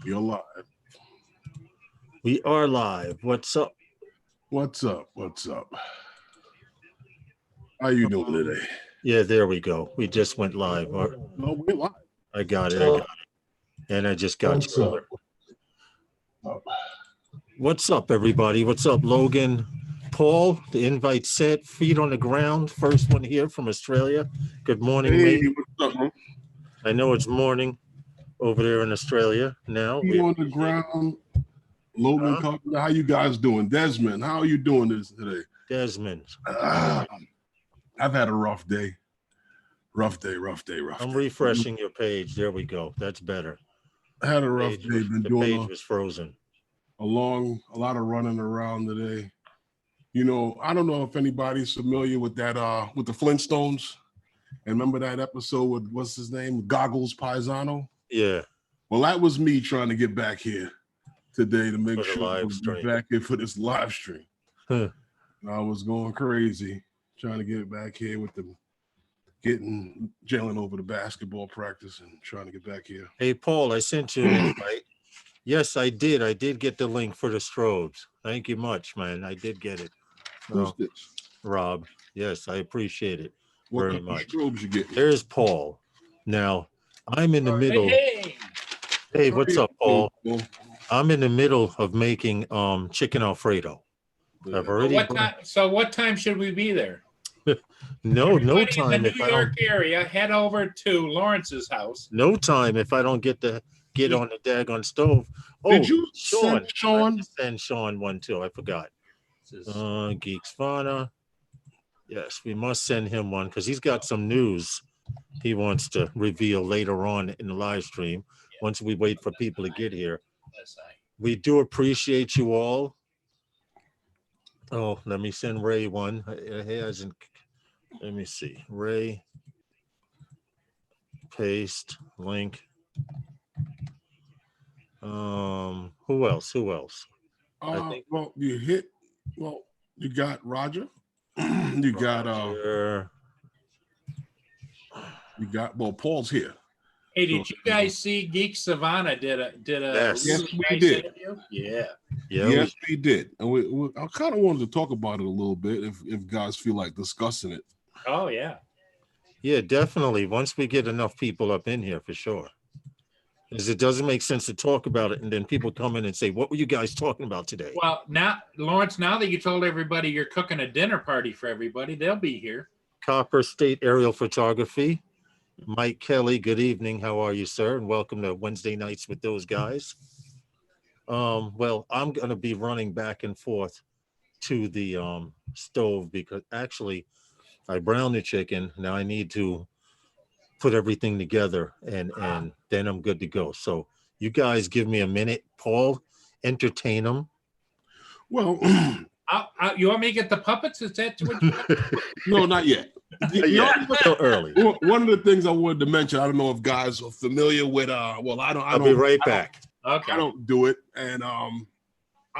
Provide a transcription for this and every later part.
You're live. We are live. What's up? What's up? What's up? How you doing today? Yeah, there we go. We just went live. No, we're live. I got it. And I just got What's you. up? What's up, everybody? What's up, Logan? Paul, the invite set, feet on the ground. First one here from Australia. Good morning, Hey, mate. what's up, man? I know it's morning over there in Australia now. Feet on the ground. Logan Carpenter, how you guys doing? Desmond, how are you doing this today? Desmond. I've had a rough day. Rough day. I'm refreshing your page. There we go. That's better. I had a rough day. Been the doing page was frozen. a lot of running around today. You know, I don't know if anybody's familiar with that, with the Flintstones. And remember that episode with, what's his name? Goggles Paisano? Yeah. Well, that was me trying to get back here today to make sure we're back here for this live stream. Huh. I was going crazy trying to get back here with them, jailing over the basketball practice and trying to get back here. Hey, Paul, I sent you an invite. Yes, I did. I did get the link for the strobes. Thank you much, man. I did get it. Who's this? Rob. Yes, I appreciate it What very kind of much. strobes you getting? There's Paul. Now, I'm in the middle. Hey, what's up, Paul? I'm in the middle of making chicken Alfredo. I've already. What time should we be there? No Everybody time. in the New York area, head over to Lawrence's house. No time if I don't get on the daggone stove. Oh, did you Sean? Sean? Send Sean one too. I forgot. Geeks Fana. Yes, we must send him one because he's got some news he wants to reveal later on in the live stream. Once we wait for people to get here. We do appreciate you all. Oh, let me send Ray one. He hasn't. Let me see. Ray. Paste link. Who else? I think. Well, you got Roger. You got Paul's here. Hey, did you guys see Geek Savannah did a yes, we did. Interview? Yeah. Yes, we did. And I kind of wanted to talk about it a little bit if guys feel like discussing it. Oh, yeah. Yeah, definitely. Once we get enough people up in here, for sure. Because it doesn't make sense to talk about it and then people come in and say, what were you guys talking about today? Well, now, Lawrence, now that you told everybody you're cooking a dinner party for everybody, they'll be here. Copper State Aerial Photography. Mike Kelly, good evening. How are you, sir? And welcome to Wednesday Nights with those guys. Well, I'm going to be running back and forth to the stove because actually I browned the chicken. Now I need to put everything together and then I'm good to go. So you guys give me a minute. Paul, entertain them. Well, you want me to get the puppets? Is that what you No, not yet. Still early. One of the things I wanted to mention, I don't know if guys are familiar with I'll be right back. Okay. I don't do it, and I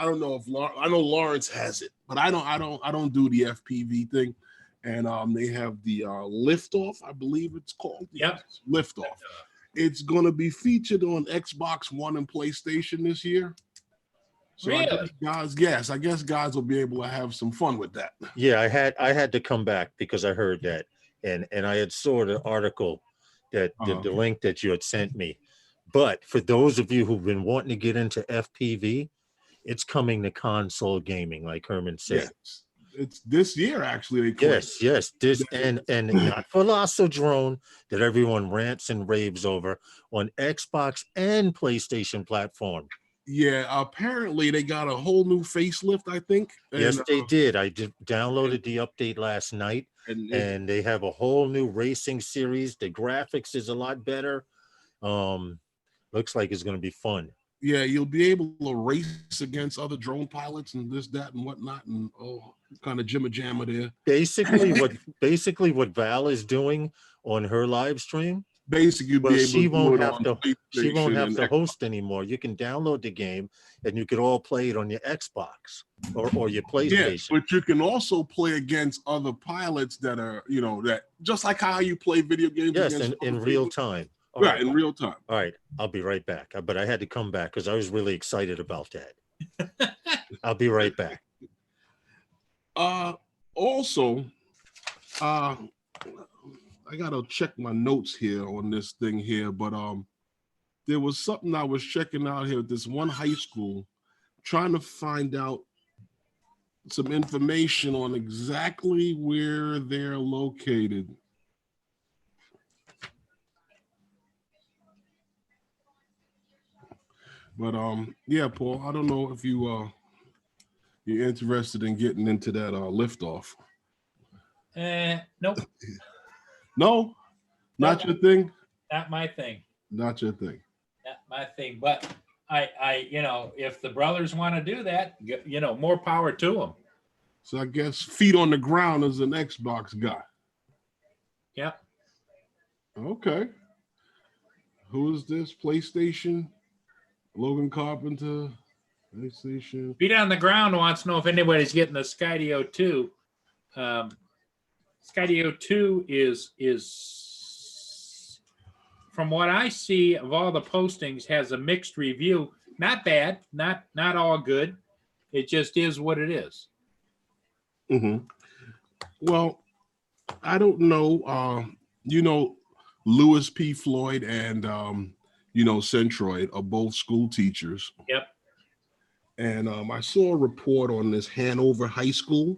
don't know if I know Lawrence has it, but I don't do the FPV thing, and they have the Liftoff, I believe it's called. Yep. Liftoff. It's going to be featured on Xbox One and PlayStation this year. So really? I guess guys will be able to have some fun with that. Yeah, I had to come back because I heard that, and I had saw the article that the link that you had sent me. But for those of you who've been wanting to get into FPV, it's coming to console gaming, like Herman said. Yes. It's this year actually. Yes. This and not Velocidrone that everyone rants and raves over on Xbox and PlayStation platform. Yeah, apparently they got a whole new facelift, I think. Yes, they did. I downloaded the update last night, and they have a whole new racing series. The graphics is a lot better. Looks like it's going to be fun. Yeah, you'll be able to race against other drone pilots and this, that, and whatnot, and kind of jimma jamma there. Basically, what Val is doing on her live stream. Basically, she won't have to host anymore. You can download the game and you can all play it on your Xbox or your PlayStation. Yes, but you can also play against other pilots that are, that just like how you play video games. Yes, in real time. All Right, right. in real time. All right. I'll be right back. But I had to come back because I was really excited about that. I'll be right back. Also, I gotta check my notes here on this thing here, but there was something I was checking out here at this one high school, trying to find out some information on exactly where they're located. But yeah, Paul, I don't know if you're interested in getting into that liftoff. Nope, No, not your thing. not my thing. Not your thing. Not my thing. But if the brothers want to do that, more power to them. So I guess feet on the ground is an Xbox guy. Yep. Okay. Who is this? PlayStation? Logan Carpenter? PlayStation? Feet on the ground wants to know if anybody's getting the Skydio 2. Skydio 2 is from what I see of all the postings, has a mixed review. Not bad, not all good. It just is what it is. Mm-hmm. Well, I don't know. Louis P. Floyd and Centroid are both school teachers. Yep. And I saw a report on this Hanover High School.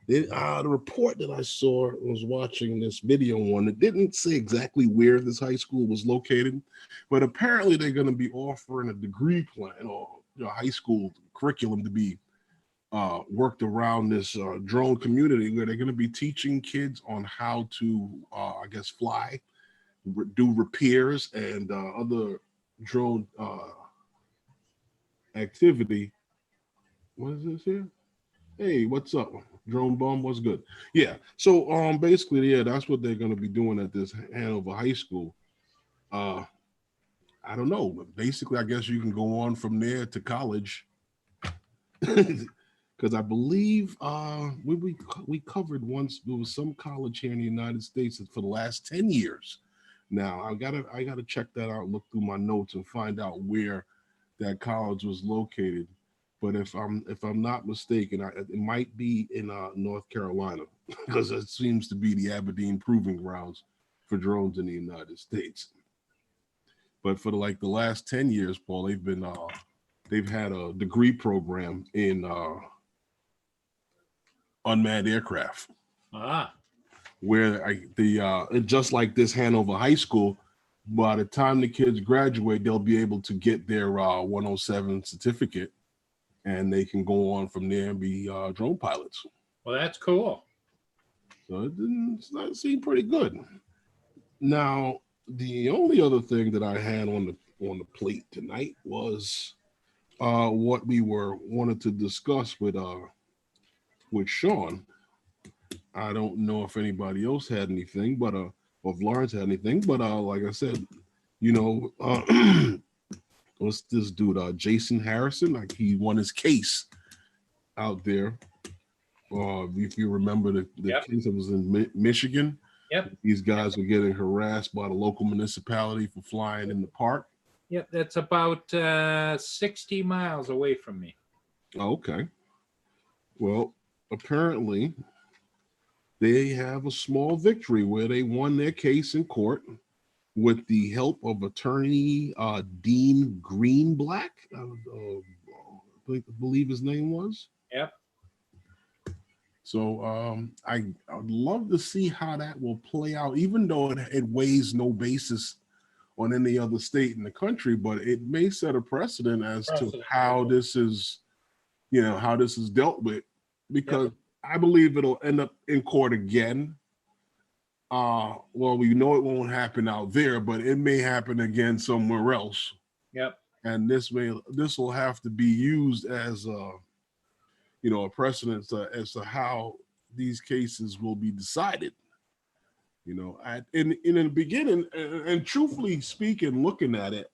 The report that I saw, was watching this video on, it didn't say exactly where this high school was located, but apparently they're going to be offering a degree plan or high school curriculum to be worked around this drone community, where they're going to be teaching kids on how to, fly, do repairs, and other drone activity. What is this here? Hey, what's up? Drone Bum, what's good? Yeah. So basically, yeah, that's what they're going to be doing at this Hanover High School. I don't know, but basically, I guess you can go on from there to college. Because I believe we covered once, there was some college here in the United States for the last 10 years. Now I gotta check that out, look through my notes and find out where that college was located. But if I'm not mistaken, it might be in North Carolina, because it seems to be the Aberdeen proving grounds for drones in the United States. But for the last 10 years, Paul, they've had a degree program in unmanned aircraft, where just like this Hanover High School, by the time the kids graduate, they'll be able to get their 107 certificate, and they can go on from there and be drone pilots. Well, that's cool. So it seemed pretty good. Now, the only other thing that I had on the plate tonight was what we wanted to discuss with Sean. I don't know if anybody else had anything, but or if Lawrence had anything, but like I said, what's this dude? Jason Harrison, he won his case out there. If you remember the case that was in Michigan. Yep. These guys were getting harassed by the local municipality for flying in the park. Yep, that's about 60 miles away from me. Okay. Well, apparently they have a small victory where they won their case in court with the help of attorney Dean Greenblatt, I believe his name was. Yep. So I would love to see how that will play out, even though it weighs no basis on any other state in the country, but it may set a precedent as to how this is, how this is dealt with, because I believe it'll end up in court again. Well, we know it won't happen out there, but it may happen again somewhere else. Yep. And this will have to be used as a precedent as to how these cases will be decided. In the beginning, and truthfully speaking, looking at it,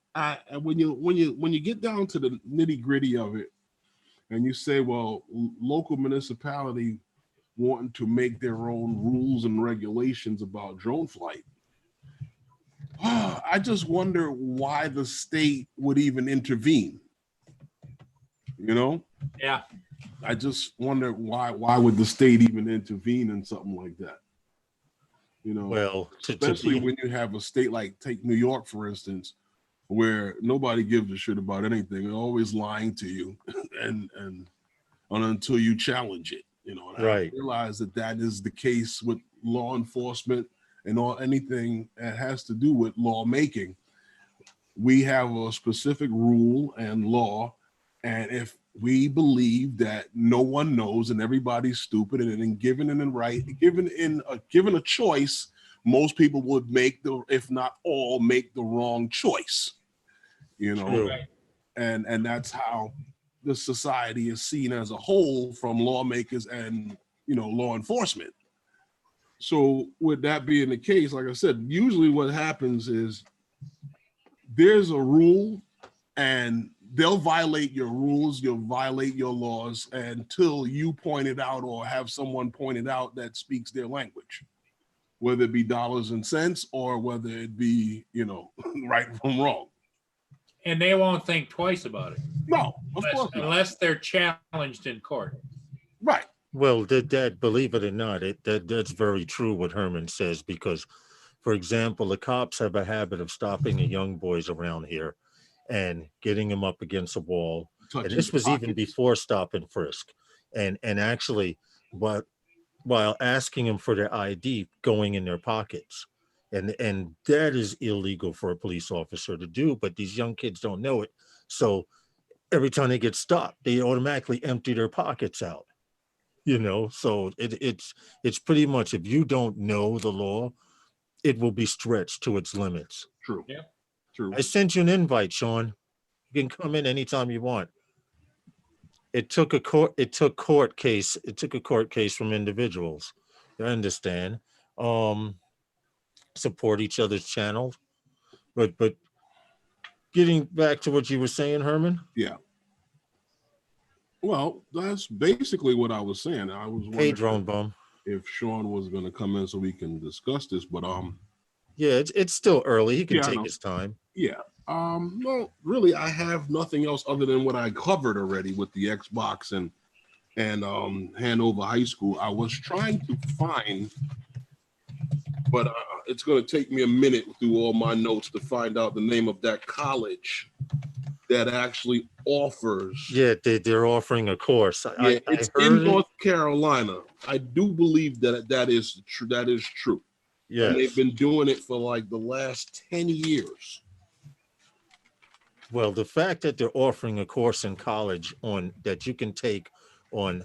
when you get down to the nitty gritty of it, and you say, well, local municipality wanting to make their own rules and regulations about drone flight, I just wonder why the state would even intervene. You know, Yeah. I just wonder why would the state even intervene in something like that? You know, Well, especially when you have a state like take New York, for instance, where nobody gives a shit about anything. They're always lying to you and until you challenge it, you know. And Right. I realize that is the case with law enforcement and anything that has to do with lawmaking. We have a specific rule and law, and if we believe that no one knows and everybody's stupid, and then given a choice, most people would make if not all, make the wrong choice. You know, True. Right. and that's how the society is seen as a whole from lawmakers and law enforcement. So with that being the case, like I said, usually what happens is there's a rule and they'll violate your rules, you'll violate your laws until you point it out or have someone point it out that speaks their language, whether it be dollars and cents or whether it be, right from wrong. And they won't think twice about it. No, of course not. Unless they're challenged in court. Right. Well, that believe it or not, that's very true what Herman says, because, for example, the cops have a habit of stopping the young boys around here and getting them up against a wall. And this was even before stop and frisk. And actually, but while asking them for their ID, going in their pockets. And that is illegal for a police officer to do, but these young kids don't know it. So every time they get stopped, they automatically empty their pockets out. So it's pretty much, if you don't know the law, it will be stretched to its limits. True. Yeah. True. I sent you an invite, Sean. You can come in anytime you want. It took a court case from individuals. I understand. Support each other's channels. But getting back to what you were saying, Herman. Yeah. Well, that's basically what I was saying. I was Hey, wondering Drone Bum. if Sean was going to come in so we can discuss this, but yeah, it's still early. He can Yeah, I take know. his time. Yeah. No, really, I have nothing else other than what I covered already with the Xbox and Hanover High School. I was trying to find, but it's going to take me a minute through all my notes to find out the name of that college that actually offers. Yeah, they're offering a course. Yeah, it's in North Carolina. I do believe that is true. That is true. Yeah, and they've been doing it for like the last 10 years. Well, the fact that they're offering a course in college that you can take on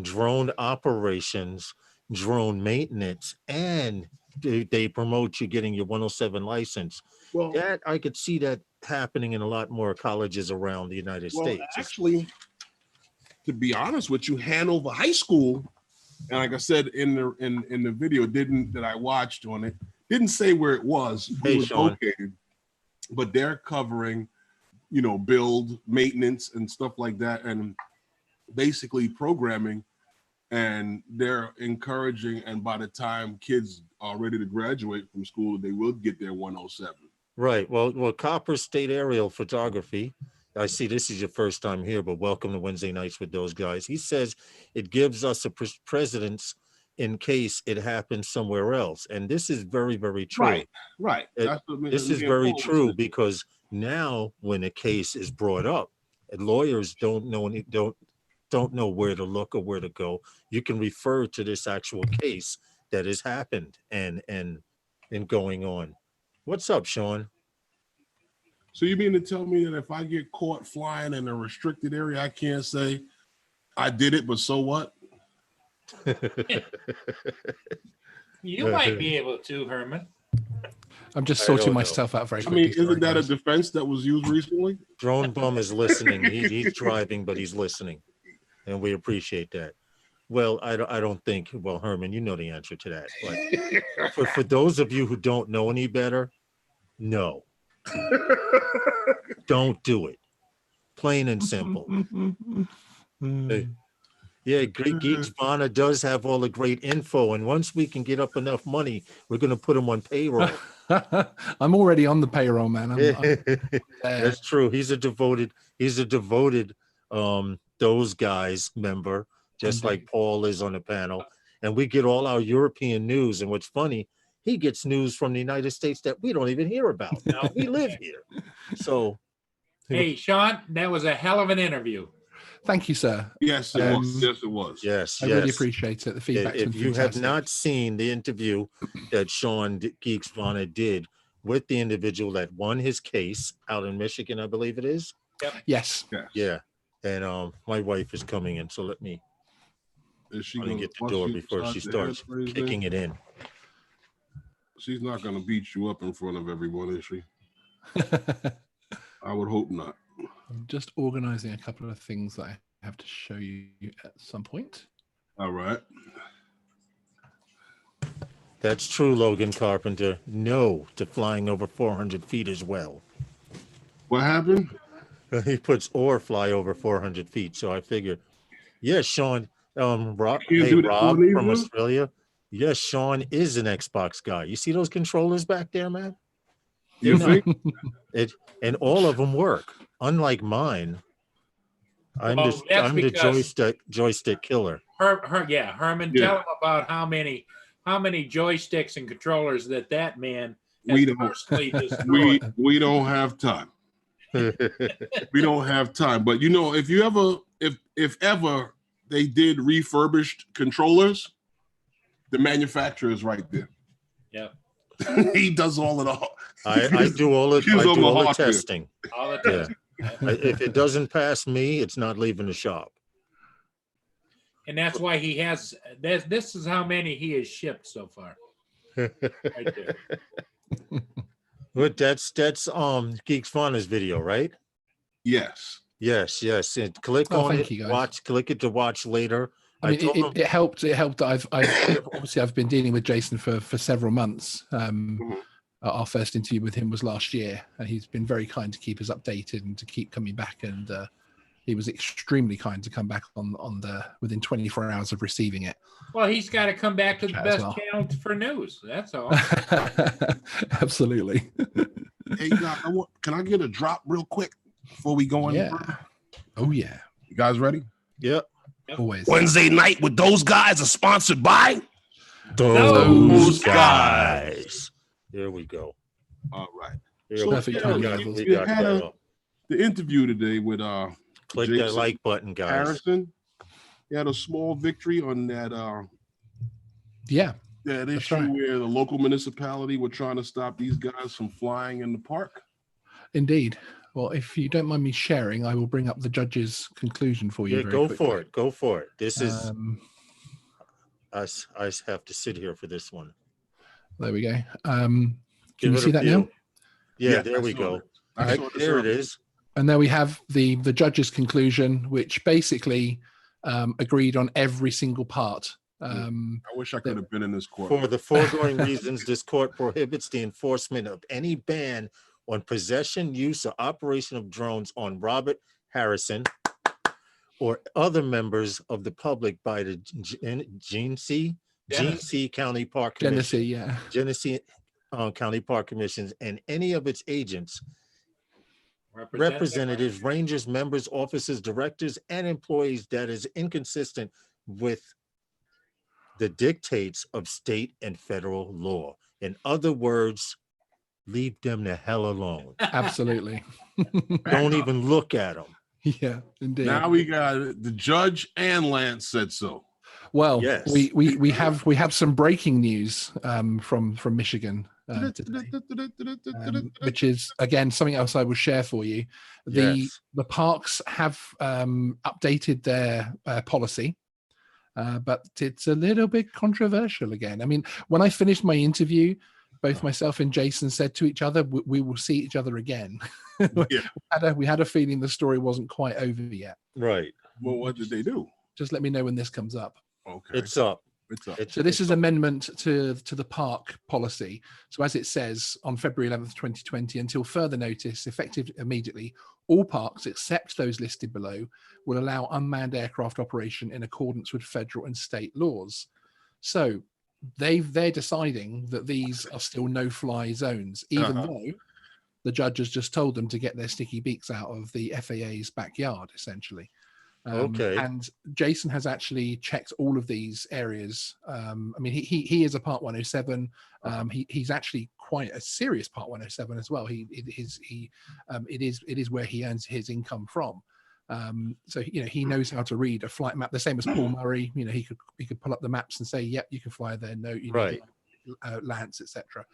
drone operations, drone maintenance, and they promote you getting your 107 license. Well, that I could see that happening in a lot more colleges around the United States. Actually, to be honest with you, Hanover High School, and like I said in the video that I watched on it, didn't say where it was located, but they're covering, build, maintenance, and stuff like that, and basically programming, and they're encouraging. And by the time kids are ready to graduate from school, they will get their 107. Right. Well, Copper State Aerial Photography. I see this is your first time here, but welcome to Wednesday Nights with those guys. He says it gives us a precedence in case it happens somewhere else. And this is very, very true. Right. This is very true, because now when a case is brought up, and lawyers don't know where to look or where to go. You can refer to this actual case that has happened and going on. What's up, Sean? So you mean to tell me that if I get caught flying in a restricted area, I can't say I did it, but so what? You might be able to, Herman. I'm just sorting myself out very quickly. Isn't that a defense that was used recently? Drone Bum is listening. He's driving, but he's listening, and we appreciate that. Well, I don't think. Well, Herman, you know the answer to that. But for those of you who don't know any better, no, don't do it. Plain and simple. Yeah, Geeks Vana does have all the great info, and once we can get up enough money, we're going to put him on payroll. I'm already on the payroll, man. I'm That's true. He's a devoted those guys member, just like Paul is on the panel. And we get all our European news. And what's funny, he gets news from the United States that we don't even hear about. Now we live here. So hey, Sean, that was a hell of an interview. Thank you, sir. Yes, it was. Yes, it was. Yes, I really appreciate it. The feedback. If you have not seen the interview that Sean Geeks Vana did with the individual that won his case out in Michigan, I believe it is. Yep. Yes. Yeah. And my wife is coming in, so let me get the door before she starts kicking it in. She's not going to beat you up in front of everyone, is she? I would hope not. I'm just organizing a couple of things that I have to show you at some point. All right. That's true, Logan Carpenter. No to flying over 400 feet as well. What happened? He puts or fly over 400 feet. So I figured, yes, Sean, Rob from Australia. Yes, Sean is an Xbox guy. You see those controllers back there, man? You think? And all of them work. Unlike mine, I'm the joystick killer. Herman, tell him about how many joysticks and controllers that man has we don't have time. We don't have time. But if you ever, if ever they did refurbished controllers, the manufacturer is right there. Yeah. He does all of the. I do all the testing. All the testing. If it doesn't pass me, it's not leaving the shop. And that's why he has. This is how many he has shipped so far. Right there. But that's Geeks Vana's video, right? Yes. And click on it. Click it to watch later. I mean, it helped. It helped that I've been dealing with Jason for several months. Our first interview with him was last year, and he's been very kind to keep us updated and to keep coming back. And he was extremely kind to come back within 24 hours of receiving it. Well, he's got to come back to the best channel for news. That's all. Absolutely. Hey, guys, can I get a drop real quick before we go on? Yeah. Oh yeah. You guys ready? Yep. Always. Wednesday night with those guys are sponsored by those guys. There we go. All right. Perfect timing. We had the interview today with click Jason that like button, guys. Harrison. He had a small victory on that that issue where the local municipality were trying to stop these guys from flying in the park. Indeed. Well, if you don't mind me sharing, I will bring up the judge's conclusion for you. Yeah, go for it. This is I have to sit here for this one. There we go. Can you see that now? Yeah, there we go. All right, there it is. And there we have the judge's conclusion, which basically agreed on every single part. I wish I could have been in this court. For the foregoing reasons, this court prohibits the enforcement of any ban on possession, use, or operation of drones on Robert Harrison or other members of the public by the Genesee County Park Commission, Genesee County Park Commissions, and any of its agents, representatives, rangers, members, officers, directors, and employees that is inconsistent with the dictates of state and federal law. In other words, leave them the hell alone. Absolutely. Don't even look at them. Yeah, indeed. Now we got the judge and Lance said so. Well, yes. we have some breaking news from Michigan today, which is again something else I will share for you. The parks have updated their policy. But it's a little bit controversial again. I mean, when I finished my interview, both myself and Jason said to each other, we will see each other again. We had a feeling the story wasn't quite over yet. Right. Well, what did they do? Just let me know when this comes up. Okay. It's up. So this is amendment to the park policy. So as it says, on February 11th, 2020, until further notice, effective immediately, All parks, except those listed below, will allow unmanned aircraft operation in accordance with federal and state laws. So they're deciding that these are still no-fly zones, even though the judge has just told them to get their sticky beaks out of the FAA's backyard, essentially. Okay. And Jason has actually checked all of these areas. I mean, he is a Part 107. He's actually quite a serious Part 107 as well. It is where he earns his income from. So he knows how to read a flight map, the same as Paul Murray. He could pull up the maps and say, "Yep, you can fly there. No, you need Lance, etc."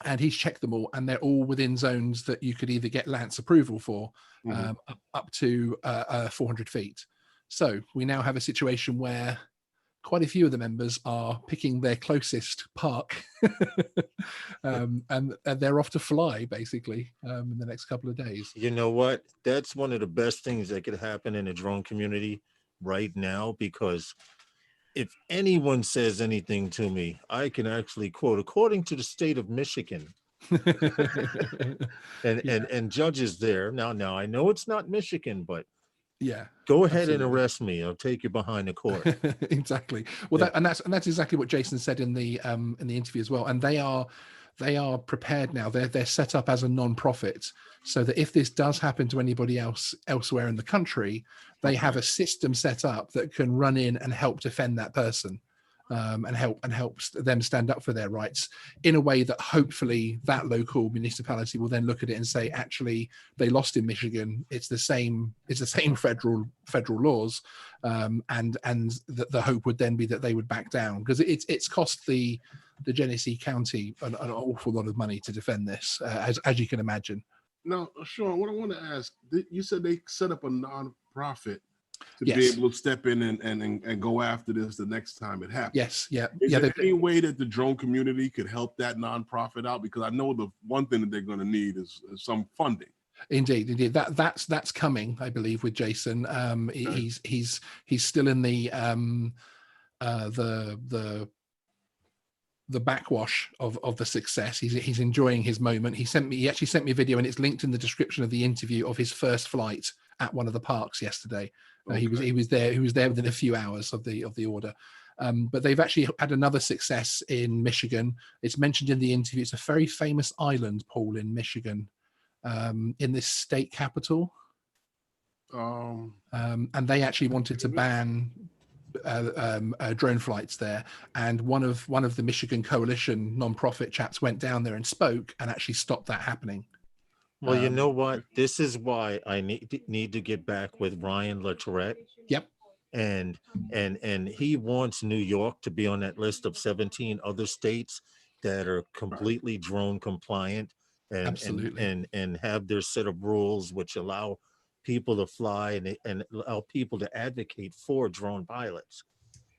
And he's checked them all, and they're all within zones that you could either get Lance approval for, up to 400 feet. So we now have a situation where quite a few of the members are picking their closest park, and they're off to fly basically in the next couple of days. You know what? That's one of the best things that could happen in the drone community right now, because if anyone says anything to me, I can actually quote, according to the state of Michigan, and judges there. Now I know it's not Michigan, but yeah, go ahead absolutely. and arrest me. I'll take you behind the court. Exactly. Well, that's exactly what Jason said in the interview as well. And they are prepared now. They're set up as a non-profit, so that if this does happen to anybody else elsewhere in the country, they have a system set up that can run in and help defend that person, and help them stand up for their rights in a way that hopefully that local municipality will then look at it and say, actually, they lost in Michigan. It's the same federal laws, and the hope would then be that they would back down, because it's cost the Genesee County an awful lot of money to defend this, as you can imagine. Now, Sean, what I want to ask, you said they set up a non-profit to Yes. be able to step in and go after this the next time it happens. Yes, yeah. Is yeah, there any way that the drone community could help that non-profit out? Because I know the one thing that they're going to need is some funding. Indeed. That's coming, I believe, with Jason. He's still in the backwash of the success. He's enjoying his moment. He actually sent me a video, and it's linked in the description of the interview, of his first flight at one of the parks yesterday. He was there within a few hours of the order. But they've actually had another success in Michigan. It's mentioned in the interview. It's a very famous island, Paul, in Michigan, in this state capital. And they actually wanted to ban drone flights there, and one of the Michigan Coalition non-profit chaps went down there and spoke and actually stopped that happening. Well, you know what? This is why I need to get back with Ryan LaTourette. Yep. And he wants New York to be on that list of 17 other states that are completely drone compliant, and Absolutely. and have their set of rules which allow people to fly and allow people to advocate for drone pilots.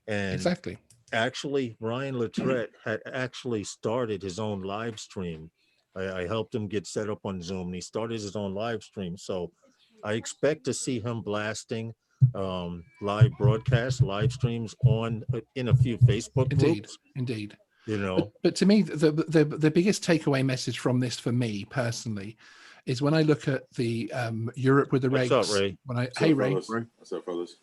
And Exactly. actually, Ryan LaTourette had actually started his own live stream. I helped him get set up on Zoom, and he started his own live stream. So I expect to see him blasting live broadcasts, live streams in a few Facebook groups. Indeed. You know, but to me, the biggest takeaway message from this, for me personally, is when I look at the Europe with the regs. What's up, Ray? Hey, Ray. What's up, fellas?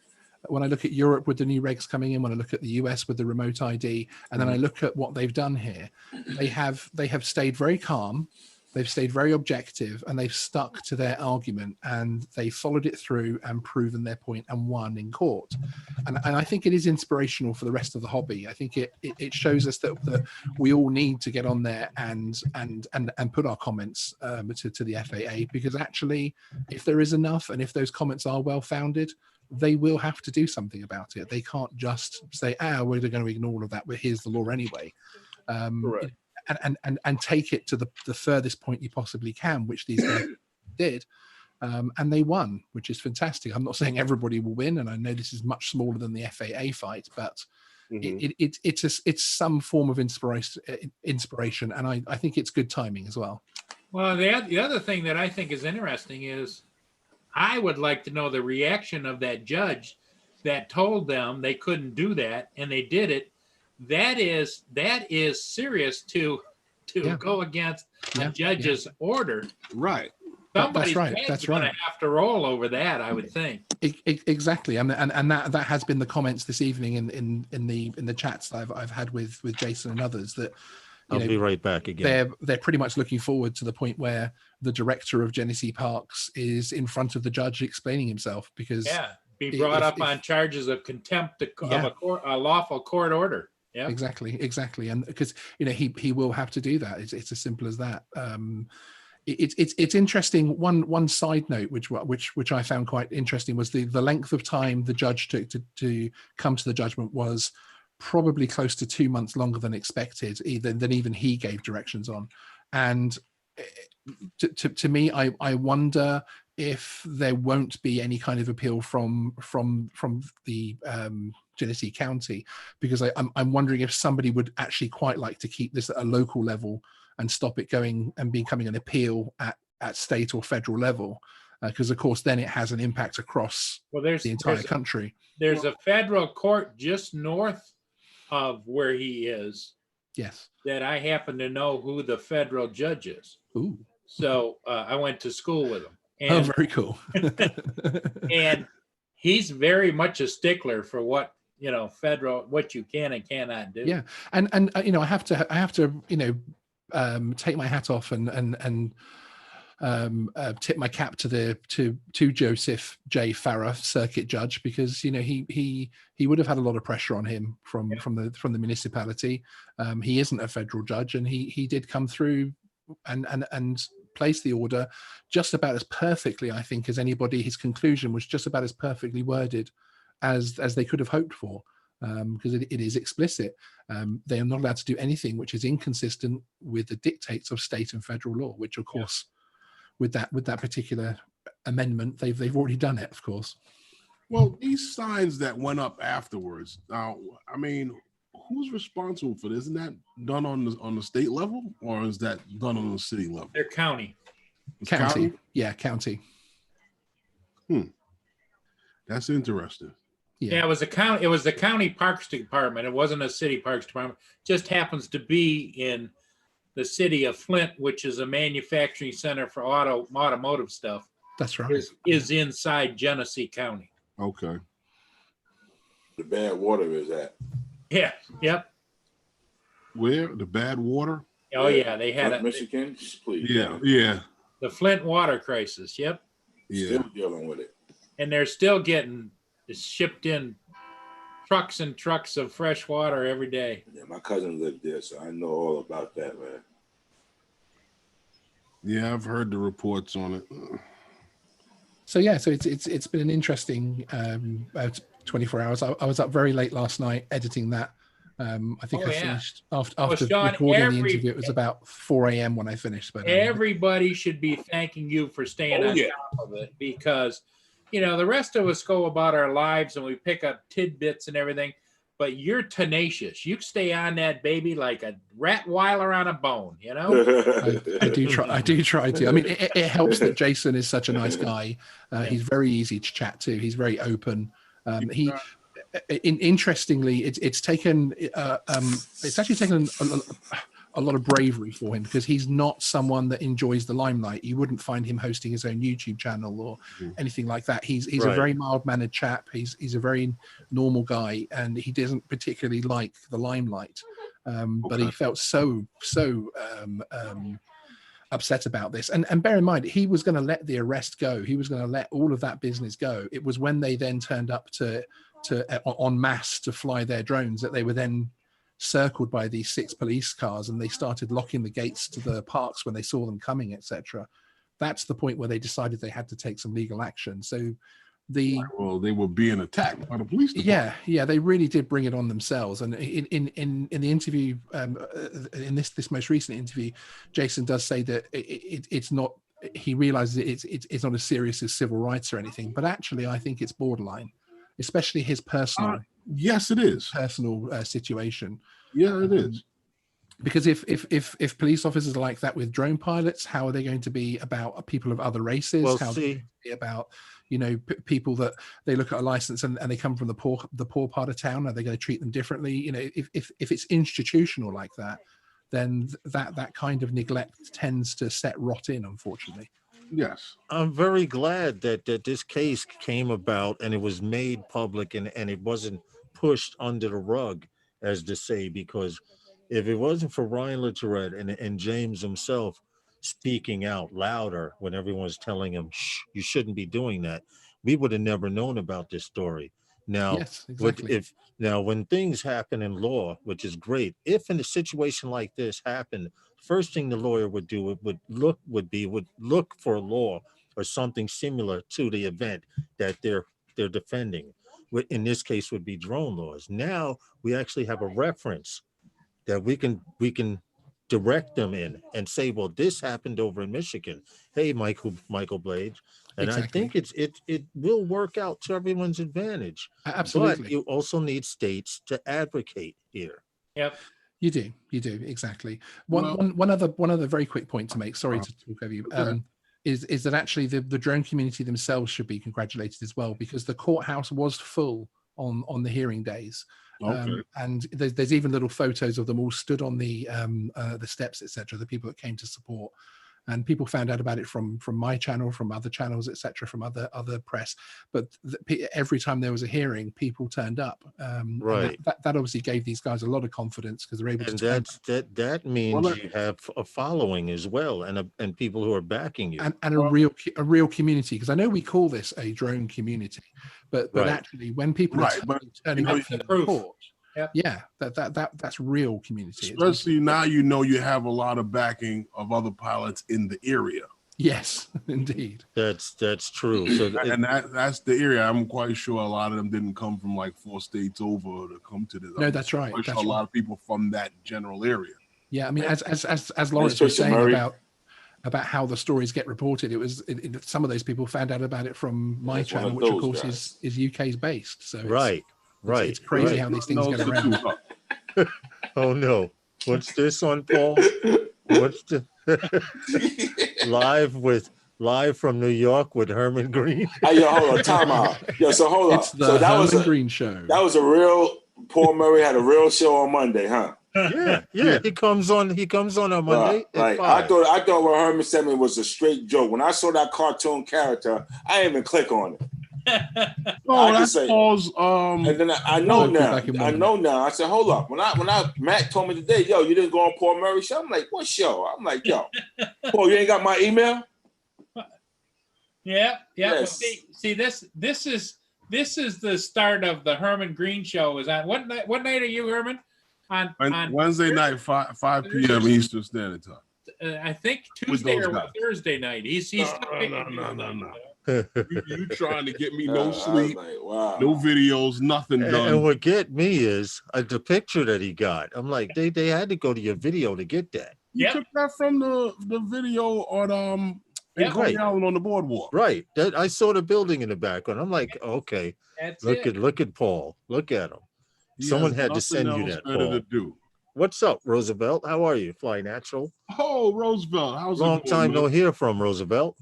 When I look at Europe with the new regs coming in, when I look at the US with the remote ID, and then I look at what they've done here, they have stayed very calm, they've stayed very objective, and they've stuck to their argument, and they followed it through and proven their point and won in court. And I think it is inspirational for the rest of the hobby. I think it shows us that we all need to get on there and put our comments to the FAA, because actually, if there is enough, and if those comments are well founded, they will have to do something about it. They can't just say, we're going to ignore all of that, but here's the law anyway. Correct. And take it to the furthest point you possibly can, which these guys did. And they won, which is fantastic. I'm not saying everybody will win, and I know this is much smaller than the FAA fight, but it's some form of inspiration, and I think it's good timing as well. Well, the other thing that I think is interesting is I would like to know the reaction of that judge that told them they couldn't do that, and they did it. That is serious to go against a judge's order. Right. somebody's right. head's That's gonna right. have to roll over that, I would think. Exactly, and that has been the comments this evening in the chats that I've had with Jason and others, that I'll be right back again. they're pretty much looking forward to the point where the director of Genesee Parks is in front of the judge explaining himself, because Be brought up on charges of contempt of a lawful court order. Yeah, exactly, and because he will have to do that. It's as simple as that. It's interesting. One side note, which I found quite interesting, was the length of time the judge took to come to the judgment was probably close to 2 months longer than expected, than even he gave directions on. And to me, I wonder if there won't be any kind of appeal from the Genesee County, because I'm wondering if somebody would actually quite like to keep this at a local level and stop it going and becoming an appeal at state or federal level, because of course then it has an impact across the entire country. There's a federal court just north of where he is. Yes. That I happen to know who the federal judge is. Ooh. So I went to school with him. And, very cool. And he's very much a stickler for what federal, what you can and cannot do. Yeah, and I have to take my hat off and tip my cap to Joseph J. Farah, circuit judge, because he would have had a lot of pressure on him from the municipality. He isn't a federal judge, and he did come through and place the order just about as perfectly, I think, as anybody. His conclusion was just about as perfectly worded as they could have hoped for, because it is explicit. They are not allowed to do anything which is inconsistent with the dictates of state and federal law, which of course, with that particular amendment, they've already done it, of course. Well, these signs that went up afterwards, now, I mean, who's responsible for this? Isn't that done on the state level, or is that done on the city level? They're county. It's County. Yeah, county. That's interesting. Yeah, it was the county parks department. It wasn't a city parks department. Just happens to be in the city of Flint, which is a manufacturing center for automotive stuff. That's right. Is inside Genesee County. Okay. The bad water is at. Yeah. Yep. Where? The bad water? Oh yeah, they had Michigan, please. Yeah. The Flint water crisis. Yep. Yeah. Still dealing with it. And they're still getting shipped in trucks and trucks of fresh water every day. Yeah, my cousin lived there, so I know all about that, man. Yeah, I've heard the reports on it. So it's been an interesting 24 hours. I was up very late last night editing that. I think I finished after Sean, recording the interview. It was about 4 a.m. when I finished. But everybody should be thanking you for staying on top of it, because the rest of us go about our lives and we pick up tidbits and everything, but you're tenacious. You stay on that baby like a Rottweiler on a bone. I do try to. I mean, it helps that Jason is such a nice guy. He's very easy to chat to. He's very open. Interestingly, it's actually taken a lot of bravery for him, because he's not someone that enjoys the limelight. You wouldn't find him hosting his own YouTube channel or anything like that. He's a very mild-mannered chap. He's a very normal guy, and he doesn't particularly like the limelight. But he felt so upset about this. And bear in mind, he was going to let the arrest go. He was going to let all of that business go. It was when they then turned up to en masse to fly their drones that they were then circled by these 6 police cars, and they started locking the gates to the parks when they saw them coming, etc. That's the point where they decided they had to take some legal action. So they were being attacked by the police department. Yeah, they really did bring it on themselves. And in the interview, in this most recent interview, Jason does say that it's not. He realizes it's not as serious as civil rights or anything, but actually, I think it's borderline, especially his personal. Yes, it is personal situation. Yeah, it is. Because if police officers are like that with drone pilots, how are they going to be about people of other races? Well, how are they be about people that they look at a license and they come from the poor part of town? Are they going to treat them differently? If it's institutional like that, then that kind of neglect tends to set rot in, unfortunately. Yes. I'm very glad that this case came about and it was made public and it wasn't pushed under the rug, as to say, because if it wasn't for Ryan LaTourette and James himself speaking out louder when everyone was telling him, shh, you shouldn't be doing that, we would have never known about this story. Now, Yes, with exactly. if now when things happen in law, which is great, if in a situation like this happened, first thing the lawyer would do would look for a law or something similar to the event that they're defending. In this case, would be drone laws. Now we actually have a reference that we can direct them in and say, well, this happened over in Michigan. Hey, Michael Blades, and I Exactly. think it will work out to everyone's advantage. Absolutely. But you also need states to advocate here. Yep. You do exactly. Well- One other very quick point to make. Sorry to talk over you. Okay. Is that actually the drone community themselves should be congratulated as well, because the courthouse was full on the hearing days. Okay. And there's even little photos of them all stood on the steps, etc. The people that came to support, and people found out about it from my channel, from other channels, etc., from other press. But every time there was a hearing, people turned up. And Right. that obviously gave these guys a lot of confidence because they're able And to. that means Well, you have a following as well, and people who are backing you. And a real community, because I know we call this a drone community, but Right. actually when people Right, are but, turning you know, up for the proof. court, Yep. yeah, that's real community. especially now, you have a lot of backing of other pilots in the area. Yes, indeed. That's true. So And that's the area. I'm quite sure a lot of them didn't come from like 4 states over to come to this. No, that's right. I'm sure That's a lot right. of people from that general area. Yeah, I mean, as Lawrence was Mr. saying Murray. about how the stories get reported, some of those people found out about it from my That's one channel, of which of those course guys. is UK's based. So right. it's crazy right. how these things Knows get the around. truth. Oh no. What's this on, Paul? What's the live from New York with Herman Green? Hey, yo, hold on, time out. Yo, so hold on. It's the So Herman Green show. that was a real Paul Murray had a real show on Monday, huh? Yeah. He comes on Monday at Right. 5. I thought what Herman sent me was a straight joke. When I saw that cartoon character, I didn't even click on it. Oh, I can that's say- Paul's. And then I know Well, now. back in I Monday. know now. I said, hold up. When Matt told me today, yo, you didn't go on Paul Murray show. I'm like, what show? I'm like, yo, Paul, you ain't got my email? Yeah. Well, Yes. see this is the start of the Herman Green show. Is on what night? What night are you, Herman? On Wednesday night, 5 p.m. Eastern Standard Time. I think With Tuesday those or guys. Thursday night. He's No. You trying to get me I no was sleep, like, wow. no videos, nothing And done. what get me is the picture that he got. I'm like, they had to go to your video to get that. You Yep. took that from the video on in Yep. Coney Right. Island on the boardwalk. Right. That I saw the building in the background. I'm like, okay, That's look it. at Paul. Look at him. He Someone has had to nothing send you else that, better Paul. to do. What's up, Roosevelt? How are you? Fly Natural. Oh, Roosevelt, how's Long it going? time no man? hear from, Roosevelt.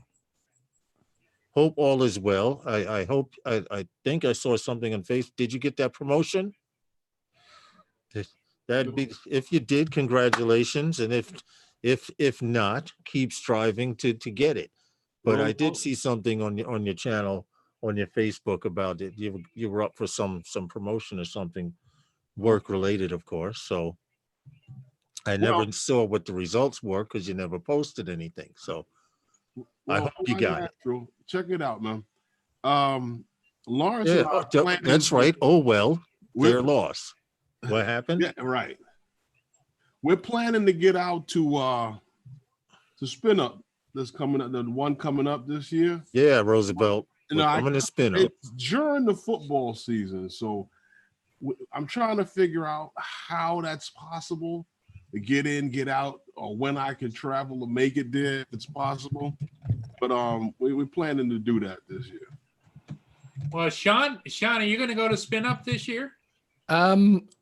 Hope all is well. I hope I think I saw something on Facebook. Did you get that promotion? That'd be, if you did, congratulations. And if not, keep striving to get it. But I did see something on your channel, on your Facebook about it. You were up for some promotion or something, work related, of course. So I never Well- saw what the results were because you never posted anything. So I hope you Fly got it. Natural, check it out, man. Lawrence, Yeah, and I are planning- that's right. Oh well, We're- their loss. What happened? Yeah, right. We're planning to get out to spin up. That's coming up. The one coming up this year. Yeah, Roosevelt. You know, I'm gonna spin up. It's during the football season, so I'm trying to figure out how that's possible to get in, get out, or when I can travel to make it there if it's possible. But we're planning to do that this year. Well, Sean, are you going to go to Spin Up this year?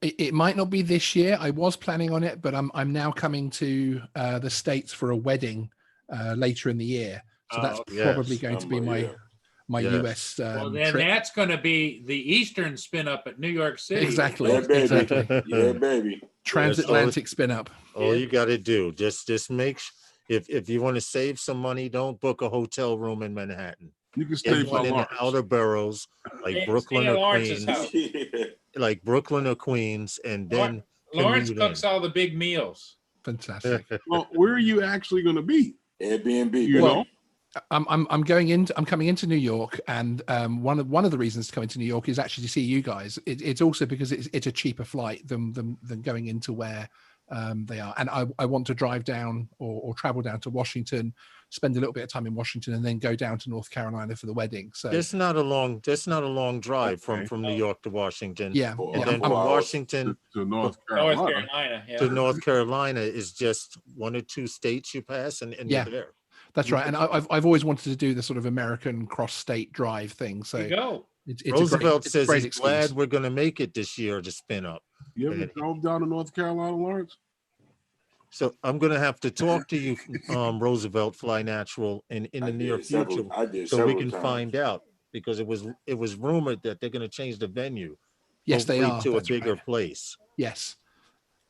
It might not be this year. I was planning on it, but I'm now coming to the States for a wedding later in the year. So that's probably yes. going to be my Yes. US Well, then trip. that's going to be the Eastern Spin Up at New York City. Exactly. Yeah, baby. Exactly. Yeah, baby. Transatlantic spin up. All you got to do, just if you want to save some money, don't book a hotel room in Manhattan. You can stay Get by one in the Lawrence. outer boroughs like Stay Brooklyn at or Lawrence's Queens, house. like Brooklyn or Queens, and then Lawrence commute cooks in. all the big meals. Fantastic. Well, where are you actually going to be? Airbnb. You baby. know? I'm coming into New York, and one of the reasons to come into New York is actually to see you guys. It's also because it's a cheaper flight than going into where they are, and I want to drive down or travel down to Washington, spend a little bit of time in Washington, and then go down to North Carolina for the wedding. So That's not a long drive Okay. from New York to Washington. yeah, Well, And yeah, then I'm- from Wow. Washington To North North Carolina. Carolina. Yeah. to North Carolina is just 1 or 2 states you pass, and Yeah. you're there. that's right. And I've always wanted to do the sort of American cross-state drive thing. So There you go. it's a Roosevelt great, says he's excuse. glad we're going to make it this year to spin up. You ever Yeah. drove down to North Carolina, Lawrence? So I'm going to have to talk to you, Roosevelt Fly Natural, in the near future, I did so we several can times. find out, because it was rumored that they're going to change the venue. Yes, they hopefully are. to a That's bigger right. place. Yes.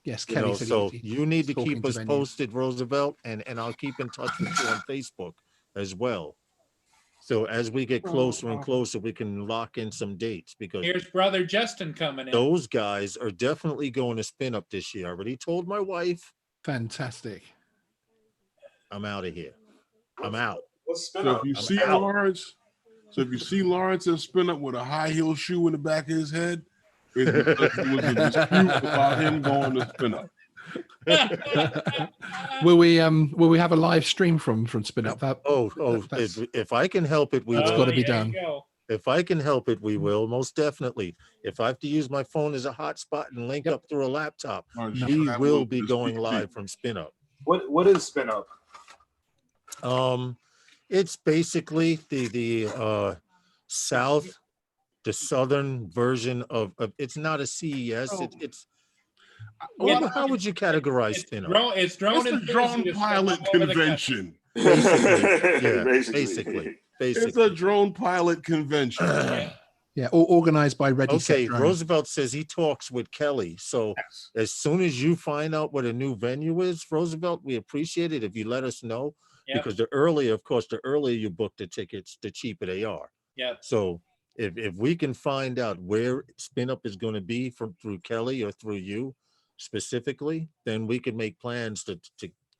You know, so Felici you need to talking keep to us venues. posted, Roosevelt, and I'll keep in touch with you on Facebook as well. So as we get closer and closer, we can lock in some dates, because Here's brother Justin coming in. those guys are definitely going to spin up this year. I already told my wife Fantastic. I'm out of here. I'm out. What's spin So up? if you I'm see out. Lawrence and spin up with a high heel shoe in the back of his head, it's because there was a dispute about him going to spin up. Will we have a live stream from Spin Up? If I can help it, we That's will. gotta be there you done. go. If I can help it, we will, most definitely. If I have to use my phone as a hotspot and link up through a laptop, Or we that will little be going dispute. live from Spin Up. What is spin up? It's basically the southern version of it's not a CES. It's Well, how would you categorize It's Spin Up? drone, it's drone, It's a drone enthusiasts from pilot all over the country. convention. Basically. It's a drone pilot convention. Yeah, all organized by Ready Set Okay, Drone. Roosevelt says he talks with Kelly. So Yes. as soon as you find out what a new venue is, Roosevelt, we appreciate it if you let us know. Yep. Because the earlier you book the tickets, the cheaper they are. Yep. So if we can find out where Spin Up is going to be through Kelly or through you specifically, then we can make plans to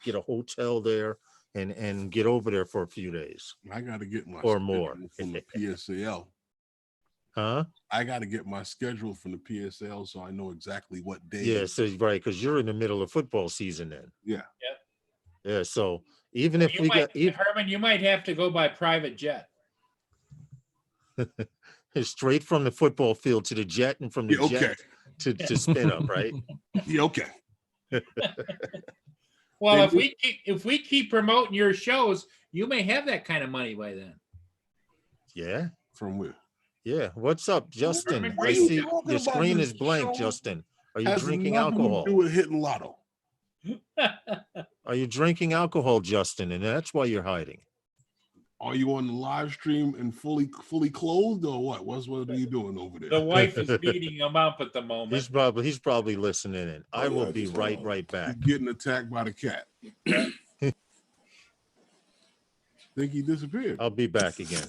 get a hotel there and get over there for a few days. I got to get my Or schedule more. from the PSAL. Huh? I got to get my schedule from the PSL so I know exactly what day. Yeah, so right, because you're in the middle of football season then. Yeah. Yeah, so even if You we might, got Herman, you might have to go by private jet. straight from the football field to the jet and from the Yeah, okay. jet to Spin Up, right? Yeah, okay. Well, Then if we keep promoting your shows, you may have that kind of money by then. Yeah. From where? Yeah. What's up, Justin? What I are you see talking your about? screen This is blank, show Justin. Are you Has drinking nothing to alcohol? do with hitting lotto. Are you drinking alcohol, Justin? And that's why you're hiding. Are you on the live stream and fully clothed or what? What are you doing over there? The wife is beating him up at the moment. He's probably listening in. I will be right back. He's getting attacked by the cat. Think he disappeared. I'll be back again.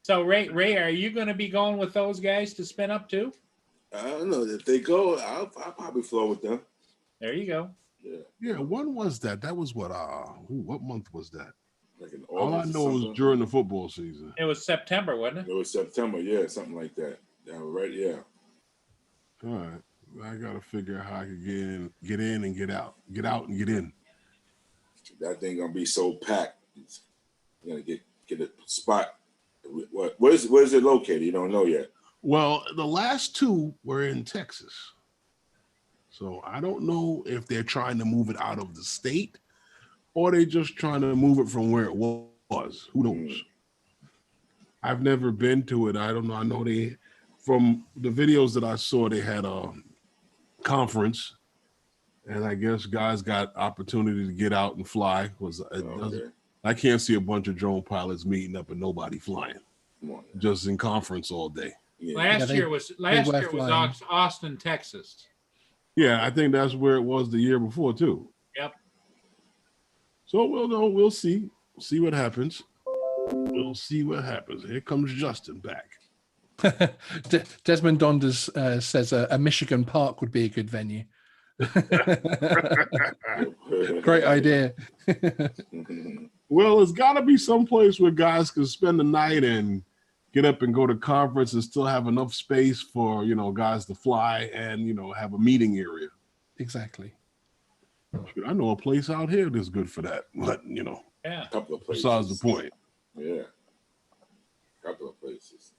So Ray, are you going to be going with those guys to Spin Up too? I don't know. If they go, I'll probably flow with them. There you go. Yeah, when was that? That was what month was that? Like in All I August or know is something. during the football season. It was September, wasn't it? It was September, yeah, something like that. Yeah, right, yeah. All right. I gotta figure out how I can get in and get out. Get out and get in. That thing gonna be so packed. You're gonna get a spot. Where's it located? You don't know yet. Well, the last two were in Texas. So I don't know if they're trying to move it out of the state or they just trying to move it from where it was. Who knows? I've never been to it. I don't know. I know from the videos that I saw, they had a conference, and I guess guys got opportunity to get out and fly. Okay. I can't see a bunch of drone pilots meeting up and nobody flying, Come on. just in conference all day. Yeah. Last they- year was were flying. Austin, Texas. Yeah, I think that's where it was the year before too. Yep. So we'll know. We'll see. See what happens. We'll see what happens. Here comes Justin back. Desmond Donders says a Michigan park would be a good venue. Great idea. Well, it's got to be someplace where guys can spend the night and get up and go to conference and still have enough space for, guys to fly and, have a meeting area. Exactly. I know a place out here that's good for that, but, Yeah. A couple of places. besides the point. Yeah. A couple of places.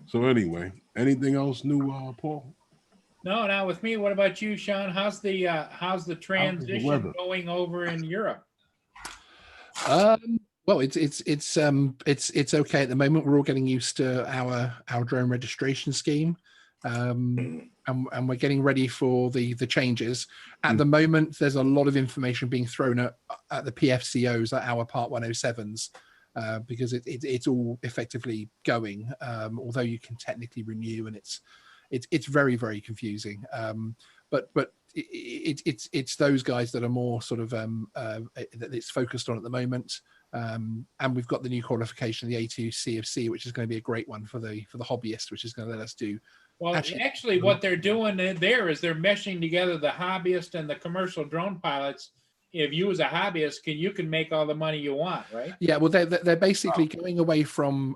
So anyway, anything else new, Paul? No, now with me. What about you, Sean? How's the weather? transition going over in Europe? Well, it's okay at the moment. We're all getting used to our drone registration scheme, and we're getting ready for the changes. At the moment, there's a lot of information being thrown at the PFCOs, at our Part 107s, because it's all effectively going. Although you can technically renew, and it's very, very confusing. But it's those guys that are more sort of that it's focused on at the moment. And we've got the new qualification, the A2 CFC, which is going to be a great one for the hobbyist, which is going to let us do. Well, actually what they're doing there is they're meshing together the hobbyist and the commercial drone pilots. If you as a hobbyist you can make all the money you want, right? Yeah, well, they're basically going away from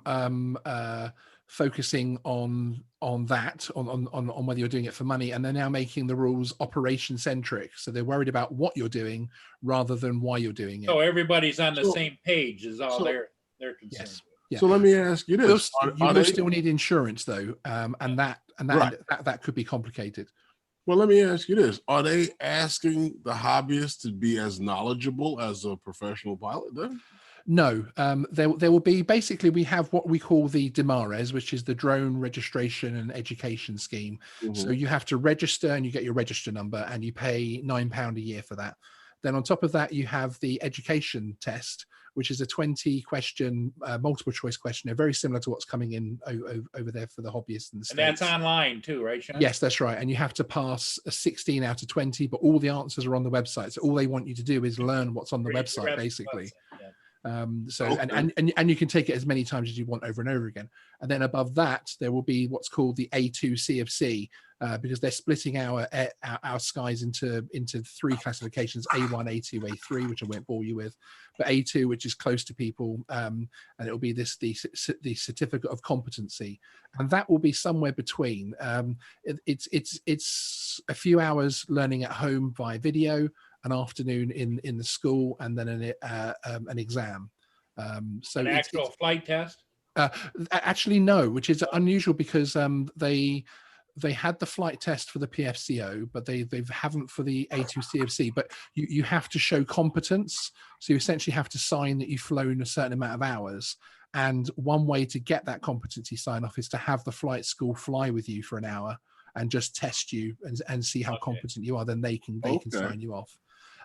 focusing on whether you're doing it for money, and they're now making the rules operation centric. So they're worried about what you're doing rather than why you're doing it. So everybody's on the same page is all they're concerned Yes. with. Yeah. So let me ask you this: You will still need insurance though, and that could be complicated. Well, let me ask you this: are they asking the hobbyists to be as knowledgeable as a professional pilot? Then No, there will be basically, we have what we call the DMARES, which is the Drone Registration and Education Scheme. So you have to register and you get your register number and you pay £9 a year for that. Then on top of that, you have the education test, which is a 20-question multiple choice questionnaire, very similar to what's coming in over there for the hobbyists in the States. And that's online too, right, Sean? Yes, that's right. And you have to pass a 16 out of 20, but all the answers are on the website. So all they want you to do is learn what's on the website, basically. Yeah. And you can take it as many times as you want over and over again. And then above that, there will be what's called the A2 CFC, because they're splitting our skies into three classifications: A1, A2, A3, which I won't bore you with, but A2, which is close to people, and it will be the certificate of competency, and that will be somewhere between. It's a few hours learning at home via video, an afternoon in the school, and then an exam. So an actual flight test? Actually, no, which is unusual because they had the flight test for the PFCO, but they haven't for the A2 CFC. But you have to show competence, so you essentially have to sign that you've flown a certain amount of hours. And one way to get that competency sign off is to have the flight school fly with you for an hour and just test you and see how competent you are. Then they can sign you off.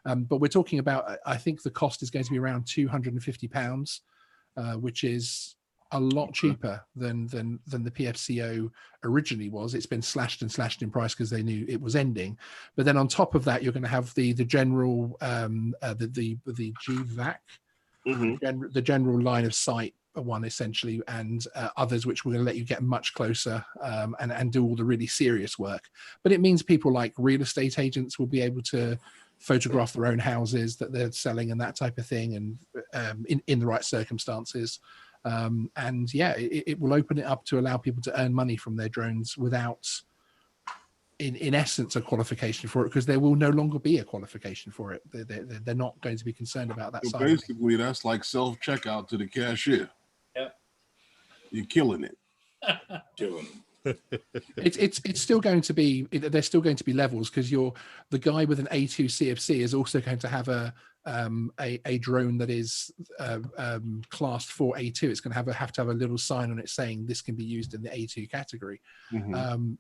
But we're talking about, I think the cost is going to be around £250, which is a lot cheaper than the PFCO originally was. It's been slashed in price because they knew it was ending. But then on top of that, you're going to have the general the GVAC, the general line of sight one essentially, and others which we're going to let you get much closer and do all the really serious work. But it means people like real estate agents will be able to photograph their own houses that they're selling and that type of thing, and in the right circumstances. And yeah, it will open it up to allow people to earn money from their drones without, in essence, a qualification for it, because there will no longer be a qualification for it. They're not going to be concerned about that. So basically, that's like self-checkout to the cashier. Yeah, you're killing it. Killing them. It's still going to be, there's still going to be levels, because the guy with an A2 CFC is also going to have a drone that is classed for A2. It's going to have to have a little sign on it saying this can be used in the A2 category.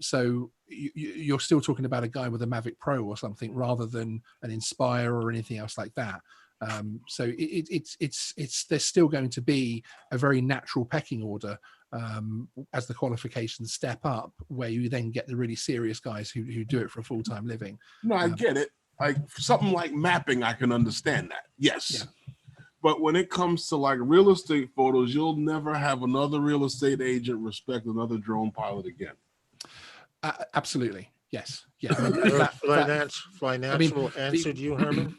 So you're still talking about a guy with a Mavic Pro or something rather than an Inspire or anything else like that. So there's still going to be a very natural pecking order as the qualifications step up, where you then get the really serious guys who do it for a full-time living. No, I get it. Like something like mapping, I can understand that. Yes. Yeah. But when it comes to like real estate photos, you'll never have another real estate agent respect another drone pilot again. Absolutely. Yes. Yeah. Financial answer to you, Herman?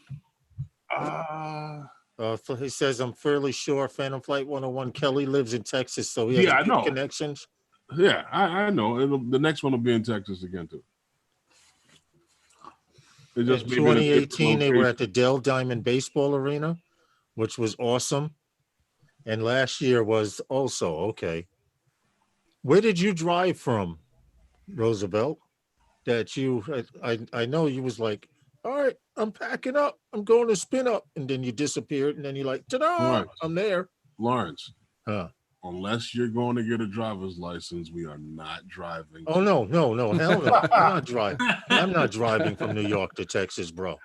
He says, I'm fairly sure Phantom Flight 101 Kelly lives in Texas, so he has I good know. connections. Yeah, I know. The next one will be in Texas again too. In 2018, they were at the Dell Diamond Baseball Arena, which was awesome. And last year was also okay. Where did you drive from, Roosevelt? That I know you was like, all right, I'm packing up. I'm going to spin up. And then you disappeared. And then you're like, ta-da, I'm there. Lawrence. Huh. Unless you're going to get a driver's license, we are not driving. Oh, no, hell no. I'm not driving. I'm not driving from New York to Texas, bro.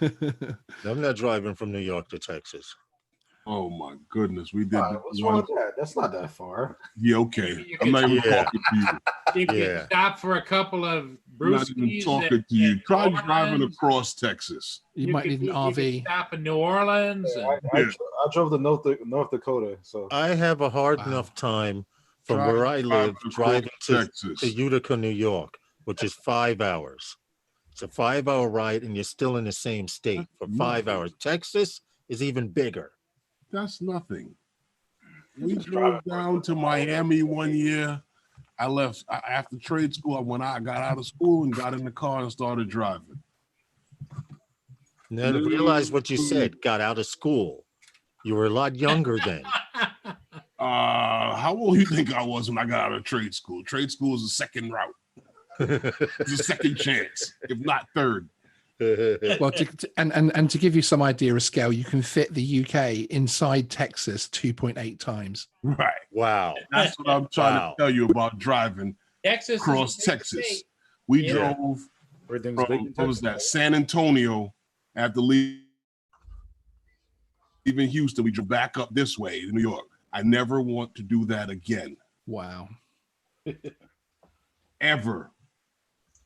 I'm not driving from New York to Texas. Oh my goodness, we did. What's wrong with that? That's not that far. Yeah, okay. I'm not even talking to you. You can stop for a couple of I'm not even talking to you. Try driving across Texas. You might need an RV. You can stop in New Orleans. I drove to North Dakota, so I have a hard enough time from where I live driving to Utica, New York, which is 5 hours. It's a 5-hour ride, and you're still in the same state for 5 hours. Texas is even bigger. That's nothing. We drove down to Miami one year. I left after trade school. I got out of school and got in the car and started driving. Now to realize what you said, got out of school. You were a lot younger then. How old do you think I was when I got out of trade school? Trade school is a second route. It's a second chance, if not third. Well, to give you some idea of scale, you can fit the UK inside Texas 2.8 times. Right. Wow. That's what I'm trying to tell you about driving Texas across Texas. We drove from, what was that, San Antonio after leaving Houston. We drove back up this way to New York. I never want to do that again. Wow. Ever.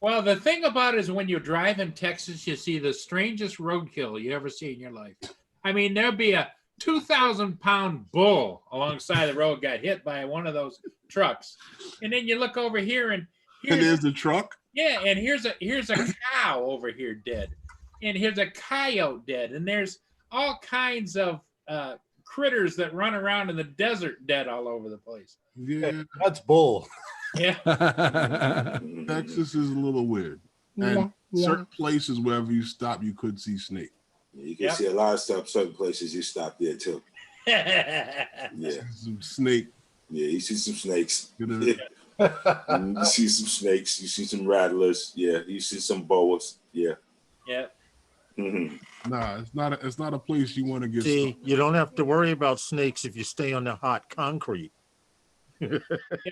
Well, the thing about it is when you drive in Texas, you see the strangest roadkill you ever see in your life. I mean, there'd be a 2,000-pound bull alongside the road got hit by one of those trucks. And then you look over here and there's the truck. Yeah, and here's a cow over here dead. And here's a coyote dead. And there's all kinds of critters that run around in the desert dead all over the place. Yeah. That's bull. Yeah. Texas is a little weird. And certain places, wherever you stop, you could see snake. Yeah, you can see a lot of stuff. Certain places you stop there too. Yeah. Some snake. Yeah, you see some snakes. You see some snakes. You see some rattlers. Yeah, you see some boas. Yeah. Yeah. Mm-hmm. Nah, it's not a place you want to get. See, you don't have to worry about snakes if you stay on the hot concrete. The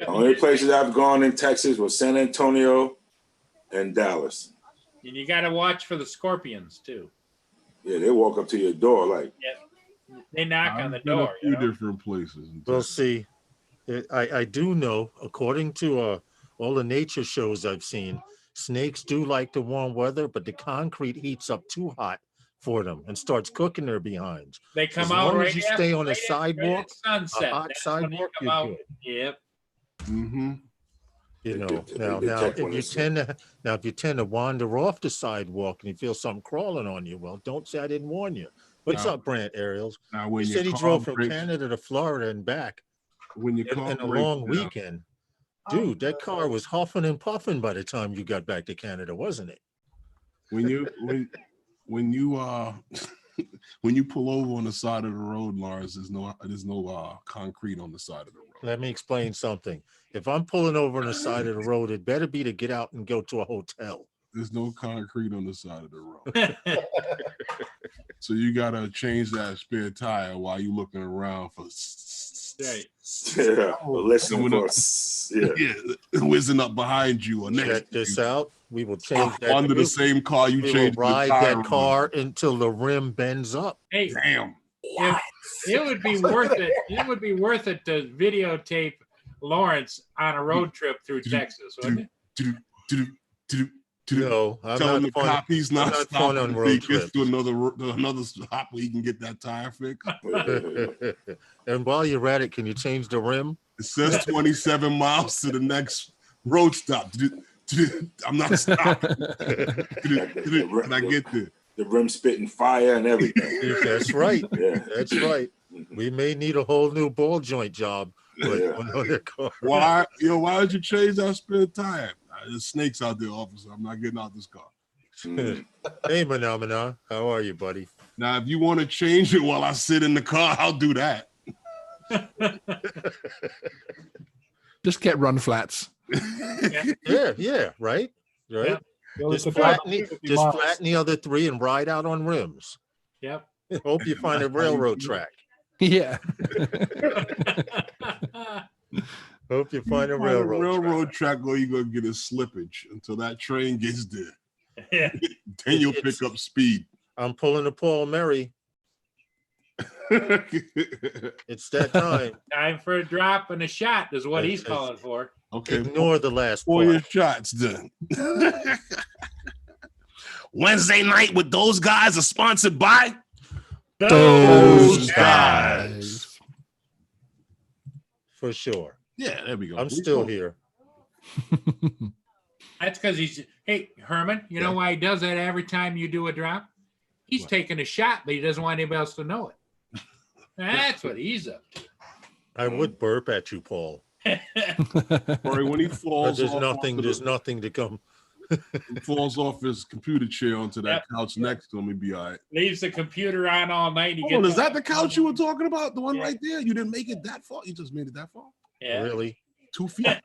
only places I've gone in Texas was San Antonio and Dallas. And you got to watch for the scorpions too. Yeah, they walk up to your door like. Yeah. They knock on the been door. A few different places. Well, see, I do know, according to all the nature shows I've seen, snakes do like the warm weather, but the concrete heats up too hot for them and starts cooking their behinds. They come as out long right as you after, stay on a right sidewalk, sunset. a hot That's when they sidewalk, come you're out. good. Yep. Mm-hmm. You They know, do- they now detect if when you it's- tend to wander off the sidewalk and you feel something crawling on you, well, don't say I didn't warn you. What's Now- up, Brant Ariels? Now, when He your said he car drove from breaks- Canada to Florida and back when your car in a breaks long down, weekend. Dude, that car was huffing and puffing by the time you got back to Canada, wasn't it? when you when you pull over on the side of the road, Lawrence, there's no concrete on the side of the road. Let me explain something. If I'm pulling over on the side of the road, it better be to get out and go to a hotel. There's no concrete on the side of the road. So you gotta change that spare tire while you looking around for Right. Yeah, listening Coming for up. Whizzing up behind you or next Check to this you. out. We will change that. Under the same car you We will changed the ride tire that on. car until the rim bends up. Hey, Damn. it would be worth it. It would be worth it to videotape Lawrence on a road trip through Texas, wouldn't it? No, I'm Telling the not fun. cop he's not not fun stopping on until road he gets to trips. another stop where he can get that tire fixed. And while you're at it, can you change the rim? It says 27 miles to the next road stop. I'm not stopping. Can I get there? The rim spitting fire and everything. That's right. Yeah. That's right. We may need a whole new ball joint job. But Yeah. on their car. Why would you change that spare tire? There's snakes out there, officer. I'm not getting out this car. Mm. Hey, Manamana, how are you, buddy? Now, if you want to change it while I sit in the car, I'll do that. Just get run flats. Yeah, right. Yeah. Just flatten the other three and ride out on rims. Yep. Hope you find a railroad track. Yeah. Hope you find a Find railroad track. track where you're gonna get a slippage until that train gets there. Yeah. Then you'll It's- pick up speed. I'm pulling a Paul Murray. It's that time. Time for a drop and a shot is what he's It's- calling for. Okay, Ignore the last for your part. shots done. Wednesday night with those guys are sponsored by Those guys. For sure. Yeah, there we go. I'm still here. That's because hey, Herman, you know why he does that every time you do a drop? He's What? taking a shot, but he doesn't want anybody else to know it. That's what he's up to. I would burp at you, Paul. Or when he But falls there's off nothing. onto There's the- nothing to come. he falls off his computer chair onto that Yep. couch next to him, he'd be all right. Leaves the computer on all night. He Hold on, gets is that the couch you were talking about? The one Yeah. right there? You didn't make it that far. You just made it that far. Yeah. Really, 2 feet.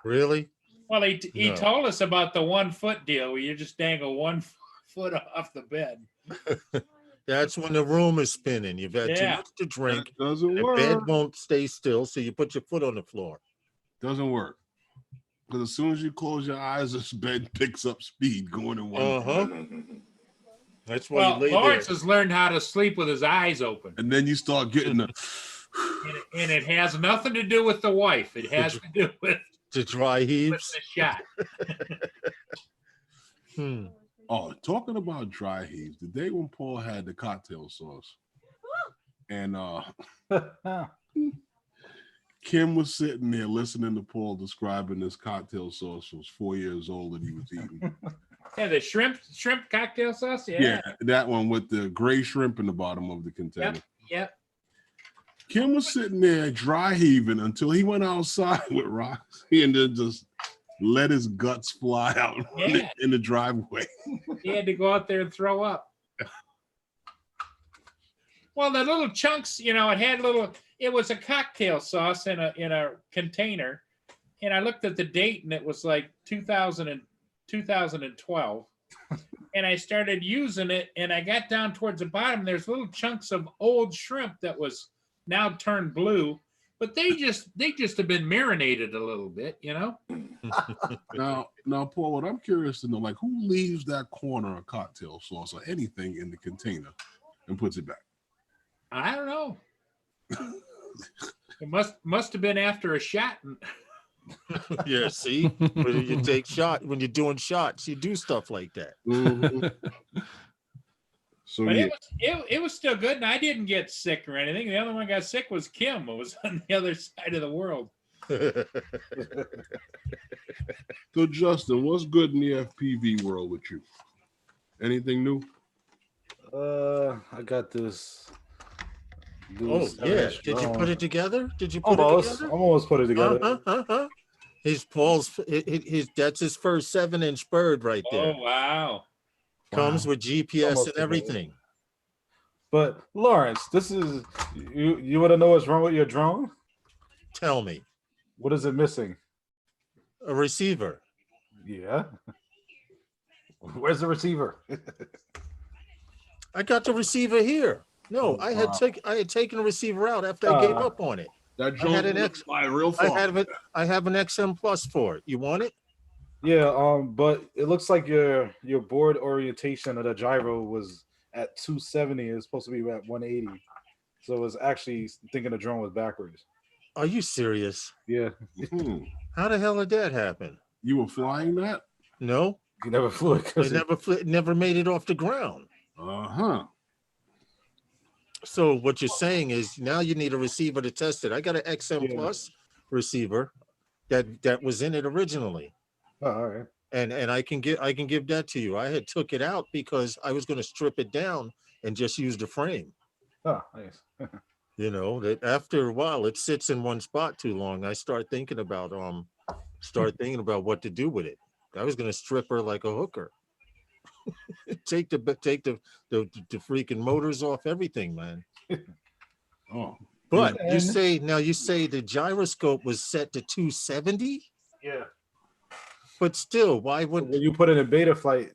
really. Well, he No. told us about the 1 foot deal where you just dangle 1 foot off the bed. That's when the room is spinning. You've had too Yeah. much to drink. That doesn't The work. bed won't stay still, so you put your foot on the floor. Doesn't work. Because as soon as you close your eyes, this bed picks up speed going in one. Uh-huh. That's why Well, you lay Lawrence there. has learned how to sleep with his eyes open. And then you start getting the And it has nothing to do with the wife. It has to do with To dry the heaves. shot. oh, talking about dry heaves, the day when Paul had the cocktail sauce, and Kim was sitting there listening to Paul describing this cocktail sauce. Was 4 years old that he was eating. Yeah, the shrimp cocktail sauce. Yeah, that one with the gray shrimp in the bottom of the container. Yep. Kim was sitting there dry heaving until he went outside with Roxy and then just let his guts fly out Yeah. in the driveway. He had to go out there and throw up. Well, the little chunks, it had it was a cocktail sauce in a container. And I looked at the date and it was like 2012. And I started using it and I got down towards the bottom. There's little chunks of old shrimp that was now turned blue, but they just have been marinated a little bit, Now, Paul, what I'm curious to know, like, who leaves that corner of cocktail sauce or anything in the container and puts it back? I don't know. It must have been after a shot. Yeah, see, when you when you're doing shots, you do stuff like that. Mhm. So But yeah, it was still good, and I didn't get sick or anything. The other one got sick was Kim, who was on the other side of the world. so Justin, what's good in the FPV world with you? Anything new? I got this. Oh yeah, did you put it together? Did you put Almost. it I'm together? almost put it together. His that's his first 7-inch bird right there. Oh wow! Comes with GPS Almost and together. everything. But Lawrence, this is you want to know what's wrong with your drone? Tell me, What is it missing? a receiver. Yeah. Where's the receiver? I got the receiver here. No, Oh, I had taken the receiver out after I gave up on it. That I had an X- fly real I far. I have an XM Plus for it. You want it? Yeah, but it looks like your board orientation of the gyro was at 270. It's supposed to be at 180. So it's actually thinking the drone was backwards. Are you serious? Yeah. Mhm. How the hell did that happen? You were flying that? No, You never flew it It never made it off the ground. Uh-huh. So what you're saying is now you need a receiver to test it. I got an XM Yeah. Plus receiver that was in it originally. Oh, all right. And I can give that to you. I had took it out because I was going to strip it down and just use the frame. Oh, nice. You know, that after a while it sits in one spot too long. I start thinking about what to do with it. I was going to strip her like a hooker. take the freaking motors off everything, man. Oh. But you say the gyroscope was set to 270, Yeah. but still, why would When you put it in beta flight,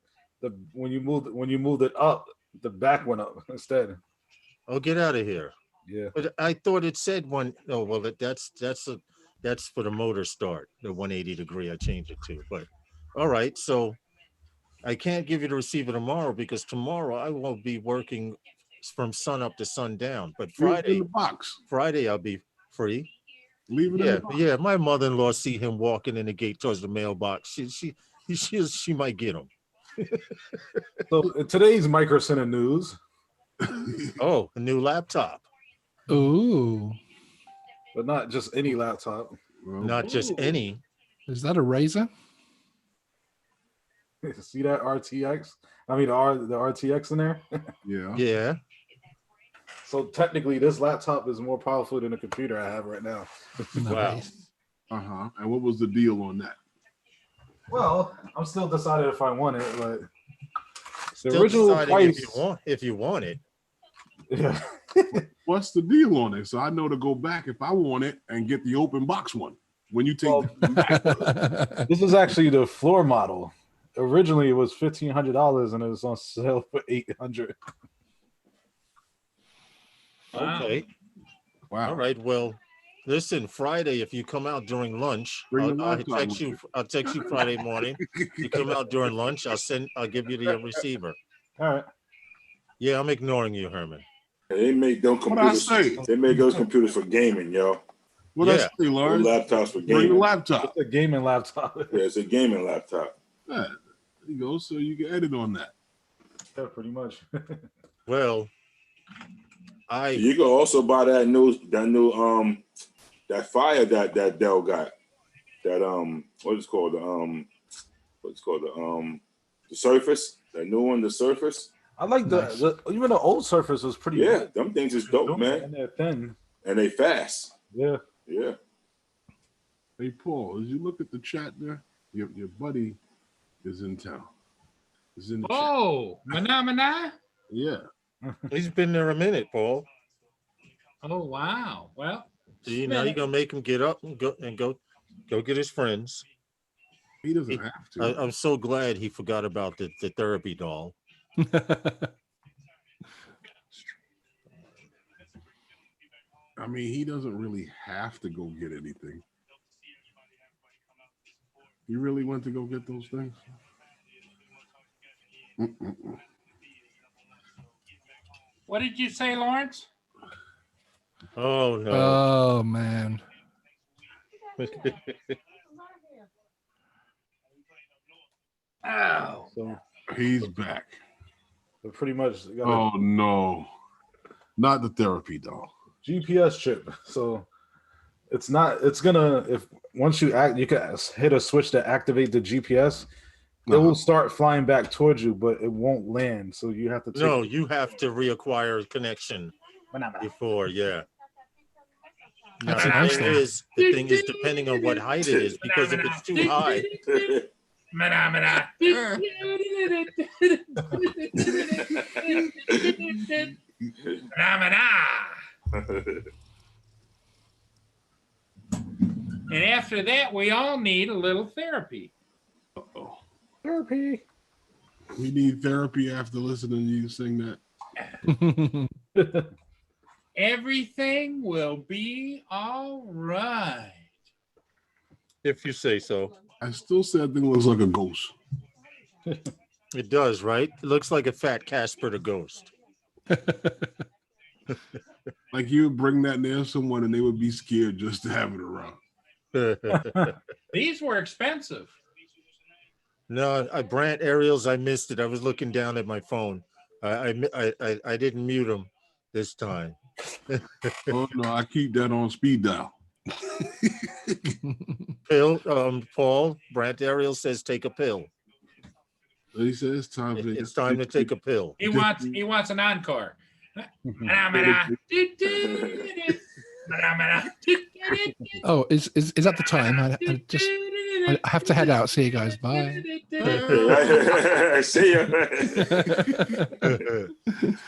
when you moved it up, the back went up instead. oh, get out of here? Yeah. But I thought it said one. Oh well, that's for the motor start, the 180 degree. I changed it to. But all right, so I can't give you the receiver tomorrow because tomorrow I won't be working from sun up to sundown. But Leave it in Friday, the box. I'll be free. Leave it in Yeah, the box. yeah. My mother-in-law see him walking in the gate towards the mailbox. She might get him. So in today's Micro Center news, Oh, a new laptop, Ooh, but not just any laptop. Well, not just any. is that a razor? See that RTX? I mean the RTX in there. yeah. Yeah. So technically, this laptop is more powerful than the computer I have right now. Wow. Nice. Uh-huh. And what was the deal on that? Well, I'm still decided if I want it, but the Still original deciding price. if you want it. Yeah. What's the deal on it? So I know to go back if I want it and get the open box one. When you take Well, them back. This is actually the floor model. Originally, it was $1,500 and it was on sale for $800. Wow. Okay. Wow. All right. Well, listen, Friday, if you come out during lunch, Bring the I'll laptop text with you. I'll text you Friday morning. You come out during lunch, I'll give you the receiver. All right. Yeah, I'm ignoring you, Herman. They make those What'd I computers. say? They make those computers for gaming, yo. What Yeah. I say, Those Lawrence? laptops for Bring the gaming. laptop. It's a gaming laptop. Yeah, it's a gaming laptop. Yeah, there you go. So you can edit on that. Yeah, pretty much. Well, You can also buy that new that Fire that Dell got. That what's called the Surface. That new one, the Surface. I like Nice. even the old Surface was pretty Yeah, good. them things is dope, man. And they're thin. And they fast. Yeah. Yeah. Hey, Paul, as you look at the chat there, your buddy is in town. Is in the chat. Oh, mana. Yeah. he's been there a minute, Paul. Oh, wow. Well, See, now you're gonna make him get up and go get his friends. He doesn't have to. I'm so glad he forgot about the therapy doll. I mean, he doesn't really have to go get anything. You really went to go get those things? Mm-mm-mm. what did you say, Lawrence? Oh no. Oh man. Oh, So He's back. pretty much got Oh no, not the therapy doll. a GPS chip. So it's gonna, if once you can hit a switch to activate the GPS, it will start flying back towards you, but it won't land. So you have to take No, you have to reacquire a connection before, yeah. Now, That's the nice. thing is, depending on what height it is, because if it's too high, mana. And after that, we all need a little therapy. Uh-oh. therapy. We need therapy after listening to you sing that. Everything will be all right. if you say so. I still say that thing looks like a ghost. It does, right? It looks like a fat Casper the Ghost. Like you would bring that near someone and they would be scared just to have it around. These were expensive. No, Brant aerials, I missed it. I was looking down at my phone. I didn't mute them this time. Oh no, I keep that on speed dial. Pill, Paul, Brant Ariel says take a pill. He said it's time. It's time to take a pill. He wants an encore. Oh, is that the time? I have to head out. See you guys. Bye. See ya.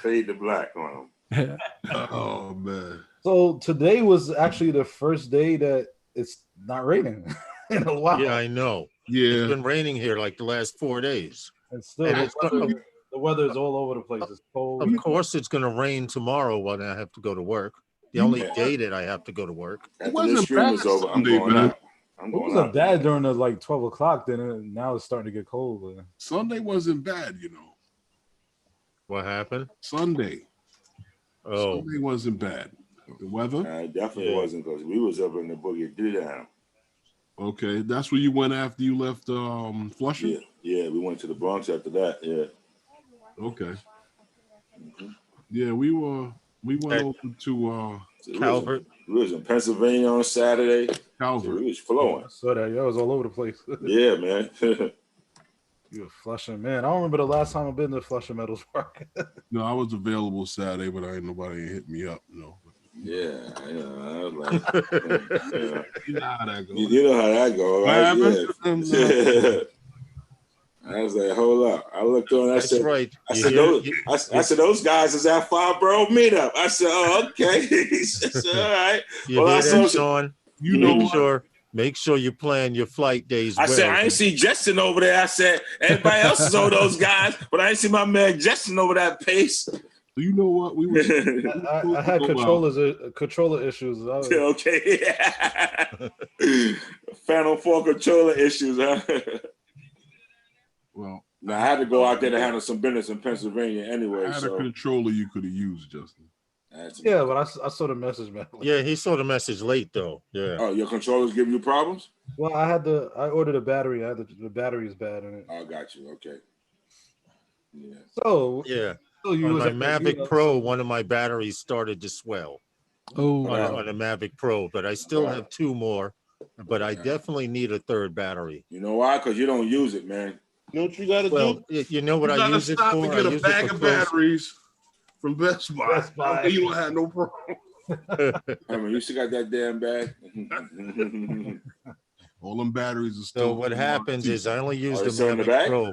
Fade to black on him. Oh man. So today was actually the first day that it's not raining in a while. Yeah, I know. Yeah. It's been raining here like the last 4 days. And still, And the weather is all over the place. It's cold. Of course, it's going to rain tomorrow when I have to go to work. The only day that I have to go to work. After wasn't this stream is bad over, I'm Sunday, going man. out. I'm It going wasn't out. bad during the like 12 o'clock. Now it's starting to get cold. Sunday wasn't bad, you know. What happened? Sunday. Oh, Sunday wasn't bad. The weather. It definitely Yeah. wasn't because we was up in the boogie down. Okay, that's where you went after you left Flushing. Yeah, yeah, we went to the Bronx after that. Yeah. Okay. Yeah, we went over to So Calvert. We was in Pennsylvania on Saturday. So Calvert. we was flowing. I saw that. Yeah, it was all over the place. Yeah, man. You were Flushing, man. I don't remember the last time I've been to Flushing Meadows Park. No, I was available Saturday, but nobody hit me up. No. yeah, I was like, yeah. You know how that goes. You know how that go, What right? happened? Yeah. I was like, hold up. I looked on. I that's said, right. I You said, hear- those, you- I said, those guys is at Farborough meetup. I said, oh, okay. He said, all right. You Well, I hear that, saw- Sean? You know Make sure you plan your flight days. I said, well. I ain't see Justin over there. I said, everybody else is over those guys, but I ain't see my man Justin over that pace. You know what? We were I had controller issues. Okay. Phantom 4 controller issues, huh? well. Now, I had to go out there to handle some business in Pennsylvania anyway. I had a So controller you could have used, Justin. Yeah, but I saw the message, man. Yeah, he saw the message late though. Yeah. Oh, your controllers give you problems? Well, I ordered a battery. The battery is bad in it. I got you. Okay. Yeah. So Yeah. you On was my at the Mavic meetup. Pro, one of my batteries started to swell Oh, Wow. on a Mavic Pro, but I still have 2 more. But I definitely need a 3rd battery. You know why? Because you don't use it, man. You know what you gotta Well, do? you know what You I gotta use it stop for? and I get a use bag it for of close. batteries from Best Buy. Best Buy. Okay, you don't have no problem. I mean, you still got that damn bag? All them batteries are still. So what happens is I only use the it's in the Mavic bag? Pro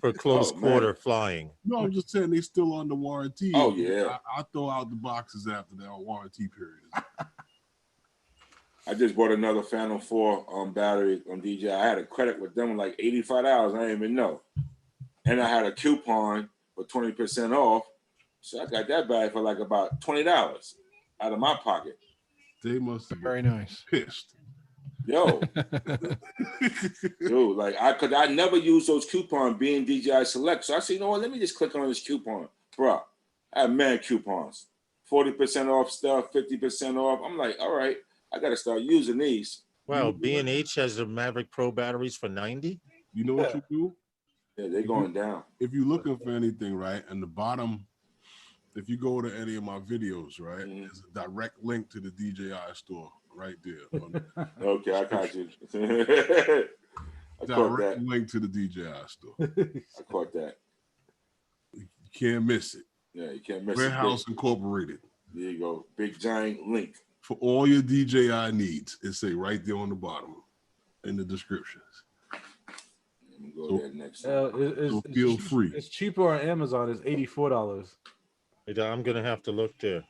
for close Oh, man. quarter flying. No, I'm just saying they still under warranty. Oh, yeah. I throw out the boxes after their warranty period. I just bought another Phantom 4 battery on DJI. I had a credit with them like $85. I didn't even know. And I had a coupon for 20% off. So I got that bag for like about $20 out of my pocket. They must have been very nice. pissed. Yo, dude, like I never use those coupons being DJI Select. So I said, you know what? Let me just click on this coupon. Bro, I have mad coupons. 40% off stuff, 50% off. I'm like, all right, I got to start using these. Wow, B&H has the Mavic Pro batteries for 90. You know what you do? Yeah, they're going down. If you're looking for anything, right, and the bottom, if you go to any of my videos, right, Mhm. there's a direct link to the DJI store right there. Okay, I got you. I caught Direct that. link to the DJI store. I caught that. You can't miss it. Yeah, you can't miss Warehouse it. Incorporated. There you go. Big giant link. For all your DJI needs, it say right there on the bottom in the descriptions. Let me go So- there next. So feel free. It's cheaper on Amazon. It's $84. I'm gonna have to look there.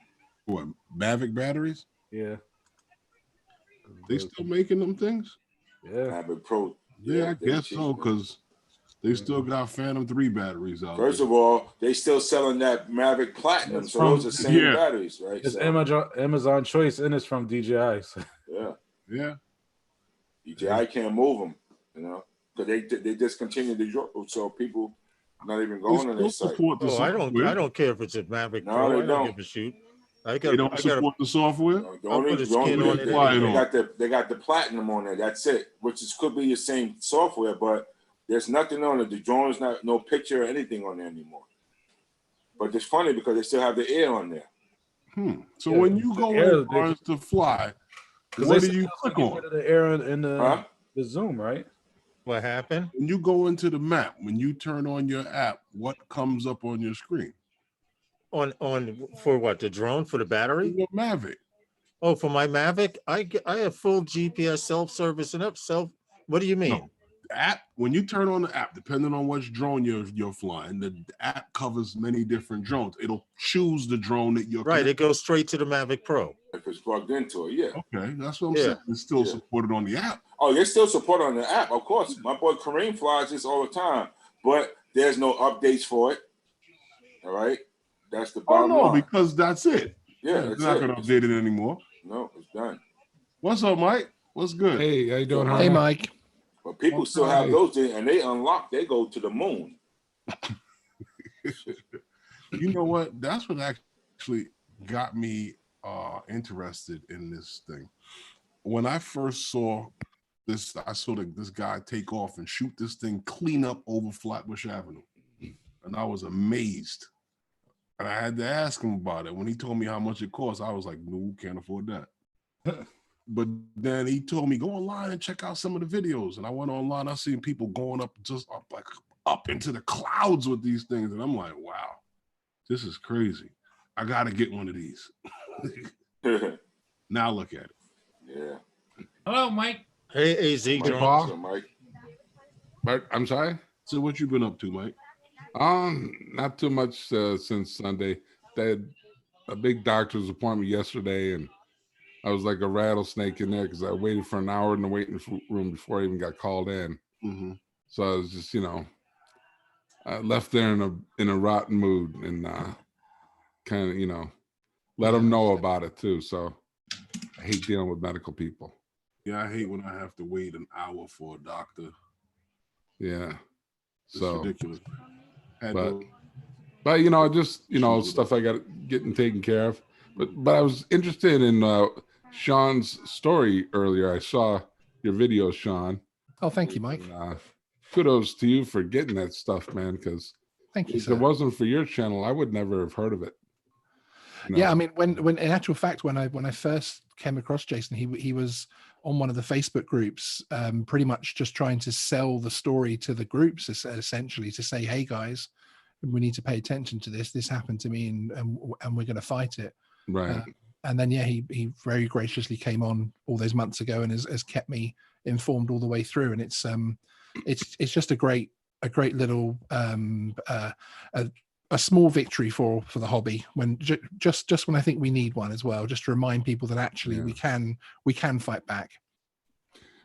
What, Mavic batteries? Yeah. They still making them things? Yeah. Have a pro. Yeah, I they guess cheap, so, man. because they still got Phantom 3 batteries out First there. of all, they still selling that Mavic Platinum, It's so those are from- same Yeah. batteries, right? It's So, Amazon Choice and it's from DJI. So. yeah, Yeah. DJI can't move them, you know, because they discontinued the drop, so people not even They going to their still site. support the Oh, I software. don't care if it's a Mavic No, Pro. they I don't don't. give a shoot. I They got don't I got support the software? The I'll only, put a the only skin on it they, anyway. got the Platinum on there. That's it. Which is could be your same software, but There's nothing on it. The drone is not no picture or anything on there anymore. But it's funny because they still have the air on there. So Yeah, when you the go air, in Barnes to fly, Because what they do you also click get on? rid of the air in Huh? the Zoom, right? What happened? When you go into the map, when you turn on your app, what comes up on your screen? On for what? The drone for the battery? Your Mavic. Oh, for my Mavic, I have full GPS self-service and up self. What do you mean? No. The app, when you turn on the app, depending on which drone you're flying, the app covers many different drones. It'll choose the drone that you're Right, it goes straight to the Mavic Pro. If it's plugged into it, yeah. Okay, that's what I'm Yeah. saying. It's still Yeah. supported on the app. Oh, they still support on the app, of course. My boy Kareem flies this all the time, but there's no updates for it. All right, that's the Oh bottom no, line. because that's it. Yeah, It's that's not it. gonna update it anymore. No, it's done. What's up, Mike? What's good? Hey, how you doing? Hey, Hey, Harlan? Mike. But people still Okay. have those, and they unlock. They go to the moon. You know what? That's what actually got me interested in this thing. When I first saw this, I saw this guy take off and shoot this thing clean up over Flatbush Avenue, and I was amazed. And I had to ask him about it. When he told me how much it cost, I was like, "No, can't afford that." But then he told me, "Go online and check out some of the videos." And I went online. I seen people going up, just up, like up into the clouds with these things, and I'm like, "Wow, this is crazy. I got to get one of these." Now look at it. Yeah. Hello, Mike. Hey, AZ, Mike join- Paul? So, Mike. But I'm sorry. So what you been up to, Mike? Not too much since Sunday. They had a big doctor's appointment yesterday, and I was like a rattlesnake in there because I waited for an hour in the waiting room before I even got called in. Mm-hmm. So I was just, I left there in a rotten mood, and kind of, let them know about it too. So I hate dealing with medical people. Yeah, I hate when I have to wait an hour for a doctor. Yeah. It's So, ridiculous. Had but- to- but just stuff I got getting taken care of. But I was interested in Sean's story earlier. I saw your video, Sean. Oh, thank you, Mike. And, kudos to you for getting that stuff, man. Because Thank you, if sir. it wasn't for your channel, I would never have heard of it. Yeah, I mean, when in actual fact, when I first came across Jason, he was on one of the Facebook groups, pretty much just trying to sell the story to the groups, essentially to say, "Hey guys, we need to pay attention to this. This happened to me, and we're going to fight it." Right. And then he very graciously came on all those months ago and has kept me informed all the way through. And it's just a great little a small victory for the hobby, when just when I think we need one as well, just to remind people that actually Yeah. we can fight back.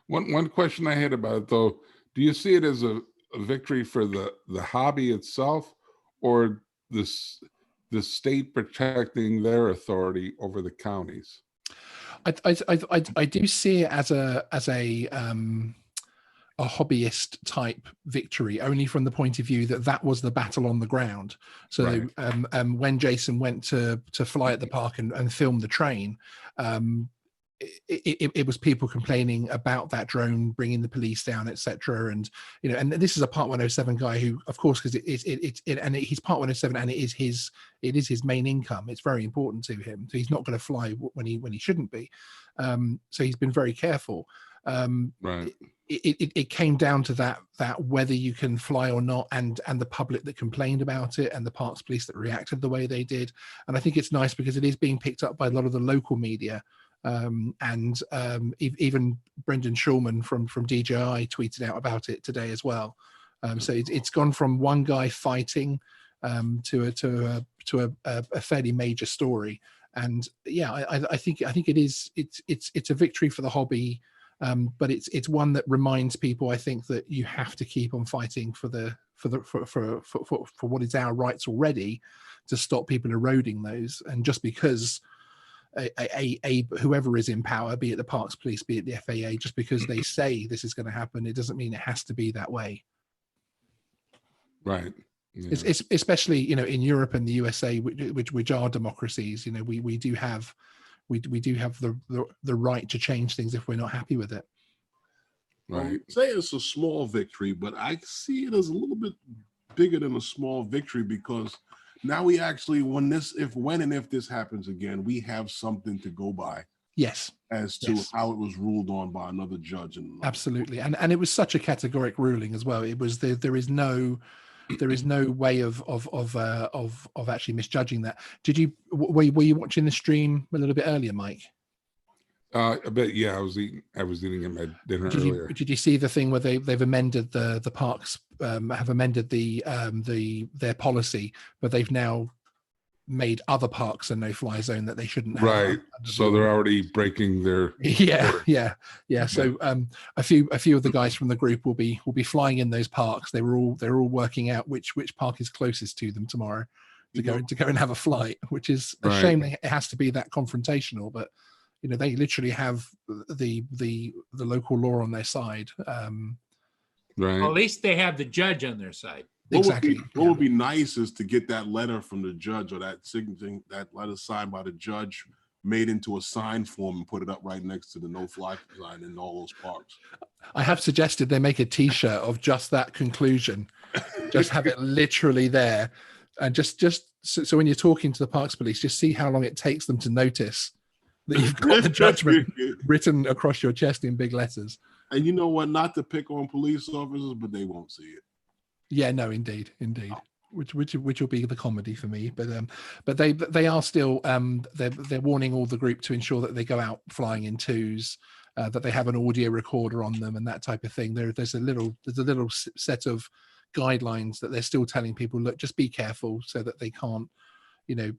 One question I had about it though, do you see it as a victory for the hobby itself, or the state protecting their authority over the counties? I do see it as a hobbyist type victory, only from the point of view that was the battle on the ground. So Right. when Jason went to fly at the park and film the train, it was people complaining about that drone bringing the police down, etc. And and this is a Part 107 guy who, of course, because he's Part 107 and it is his main income. It's very important to him, so he's not going to fly when he shouldn't be. So he's been very careful. Right. It came down to that whether you can fly or not, and the public that complained about it, and the parks police that reacted the way they did. And I think it's nice because it is being picked up by a lot of the local media. Even Brendan Schulman from DJI tweeted out about it today as well. So it's gone from one guy fighting to a fairly major story. And yeah, I think it's a victory for the hobby. But it's one that reminds people, I think, that you have to keep on fighting for what is our rights already, to stop people eroding those. And just because whoever is in power, be it the Parks Police, be it the FAA, just because they say this is going to happen, it doesn't mean it has to be that way. Right. Yeah. It's especially in Europe and the USA, which are democracies. We do have the right to change things if we're not happy with it. Right. Say it's a small victory, but I see it as a little bit bigger than a small victory because now we actually, when and if this happens again, we have something to go by Yes. as to Yes. how it was ruled on by another judge. Absolutely, and it was such a categoric ruling as well. It was there is no way of actually misjudging that. Did you were you watching the stream a little bit earlier, Mike? I bet. Yeah, I was eating at my dinner earlier. Did you see the thing where they've amended the parks have amended their policy, but they've now made other parks a no-fly zone that they shouldn't have. Right. So they're already breaking their yeah. So a few of the guys from the group will be flying in those parks. They're all working out which park is closest to them tomorrow to go and have a flight, which is a shame. It has to be that confrontational, but you know, they literally have the local law on their side. Right. Well, at least they have the judge on their side. What would be nice is to get that letter from the judge or that signature, that letter signed by the judge, made into a sign form and put it up right next to the no-fly sign in all those parks. I have suggested they make a T-shirt of just that conclusion, just have it literally there, and just so when you're talking to the parks police, just see how long it takes them to notice that you've got the judgment written across your chest in big letters. And you know what? Not to pick on police officers, but they won't see it. Yeah, no, indeed. Which will be the comedy for me, but they are still they're warning all the group to ensure that they go out flying in twos, that they have an audio recorder on them and that type of thing. There's a little set of guidelines that they're still telling people, look, just be careful so that they can't, you know,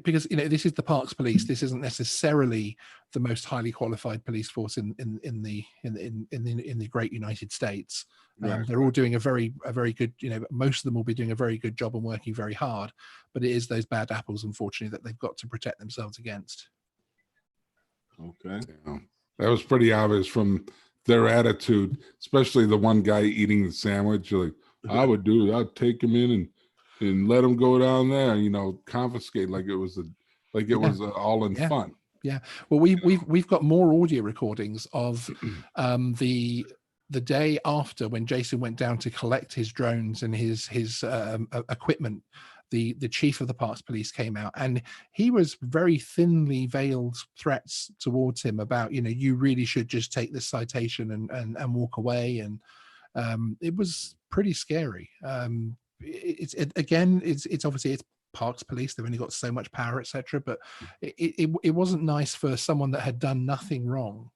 because you know this is the parks police. This isn't necessarily the most highly qualified police force in the great United States. Right. They're all doing a very good, you know, most of them will be doing a very good job and working very hard, but it is those bad apples, unfortunately, that they've got to protect themselves against. Okay. Yeah. That was pretty obvious from their attitude, especially the one guy eating the sandwich. Like, I would do it. I'd take him in and let him go down there, you know, confiscate like it was all in fun. Yeah. Well, we've got more audio recordings of the day after when Jason went down to collect his drones and his equipment. The chief of the parks police came out and he was very thinly veiled threats towards him about, you know, you really should just take this citation and walk away. And it was pretty scary. It's obviously it's parks police. They've only got so much power, etc. But it wasn't nice for someone that had done nothing wrong.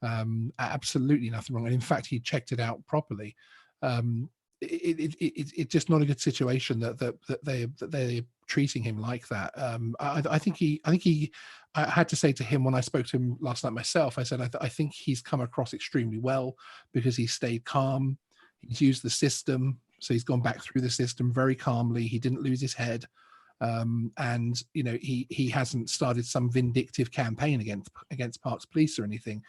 Absolutely nothing wrong. And in fact, he checked it out properly. It's just not a good situation that they're treating him like that. I had to say to him when I spoke to him last night myself, I said, I think he's come across extremely well because he stayed calm. He's used the system. So he's gone back through the system very calmly. He didn't lose his head. And you know, he hasn't started some vindictive campaign against parks police or anything.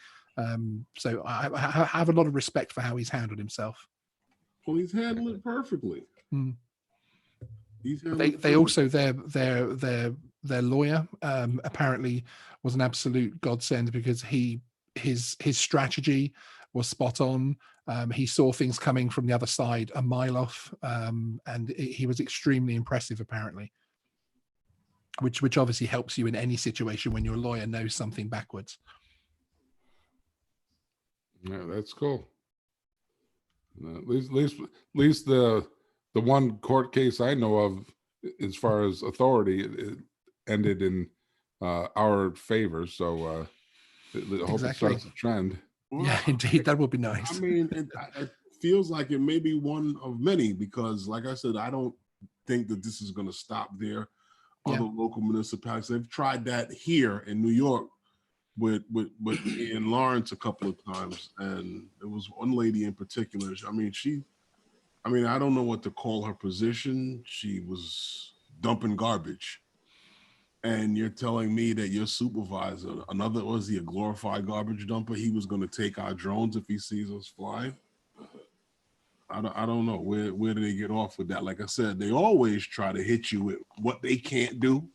So I have a lot of respect for how he's handled himself. Well, he's handled it perfectly. They also their lawyer apparently was an absolute godsend because his strategy was spot on. He saw things coming from the other side a mile off, and he was extremely impressive apparently, which obviously helps you in any situation when your lawyer knows something backwards. Yeah, that's cool. At least the one court case I know of, as far as authority, it ended in our favor. So I hope it starts a trend. Well, yeah, indeed, that would be nice. I mean, it feels like it may be one of many because, like I said, I don't think that this is going to stop there. Other local municipalities, they've tried that here in New York with me and Lawrence a couple of times, and there was one lady in particular. I don't know what to call her position. She was dumping garbage, and you're telling me that your supervisor, was he a glorified garbage dumper? He was going to take our drones if he sees us flying. I don't know where do they get off with that. Like I said, they always try to hit you with what they can't do.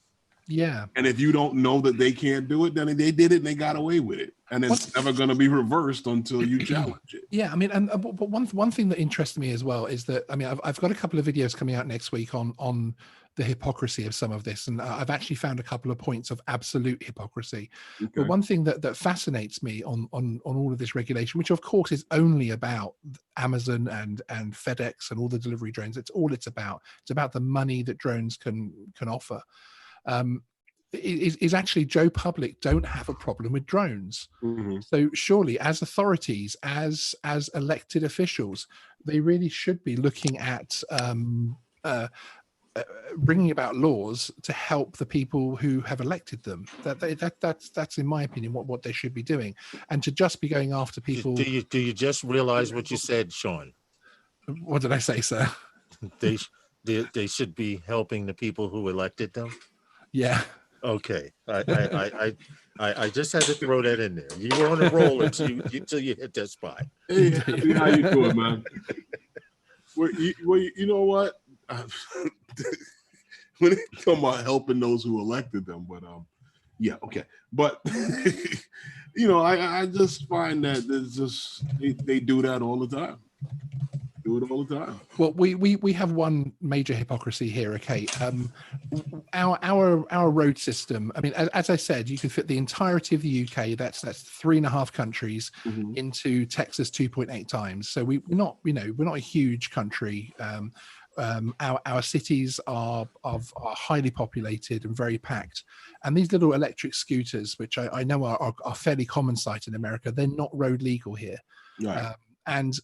Yeah. And if you don't know that they can't do it, then they did it and they got away with it. And it's never going to be reversed until you challenge it. Yeah, I mean, and but one thing that interests me as well is that, I mean, I've got a couple of videos coming out next week on the hypocrisy of some of this, and I've actually found a couple of points of absolute hypocrisy. Okay. But one thing that fascinates me on all of this regulation, which of course is only about Amazon and FedEx and all the delivery drones, it's about. It's about the money that drones can offer. Is actually Joe Public don't have a problem with drones. Mm-hmm. So surely, as authorities, as elected officials, they really should be looking at bringing about laws to help the people who have elected them. That's in my opinion what they should be doing, and to just be going after people. Do you just realize what you said, Sean? What did I say, sir? They should be helping the people who elected them. Yeah. Okay, I just had to throw that in there. You were on a roll until you hit that spot. Hey, how you doing, man? You know what? When they talk about helping those who elected them, but yeah, okay. But you know, I just find that there's just they do that all the time. Do it all the time. Well, we have one major hypocrisy here. Okay, our road system. I mean, as I said, you can fit the entirety of the UK. That's 3.5 countries into Texas 2.8 times. So we're not a huge country. Our cities are highly populated and very packed. And these little electric scooters, which I know are fairly common sight in America, they're not road legal here. Right. And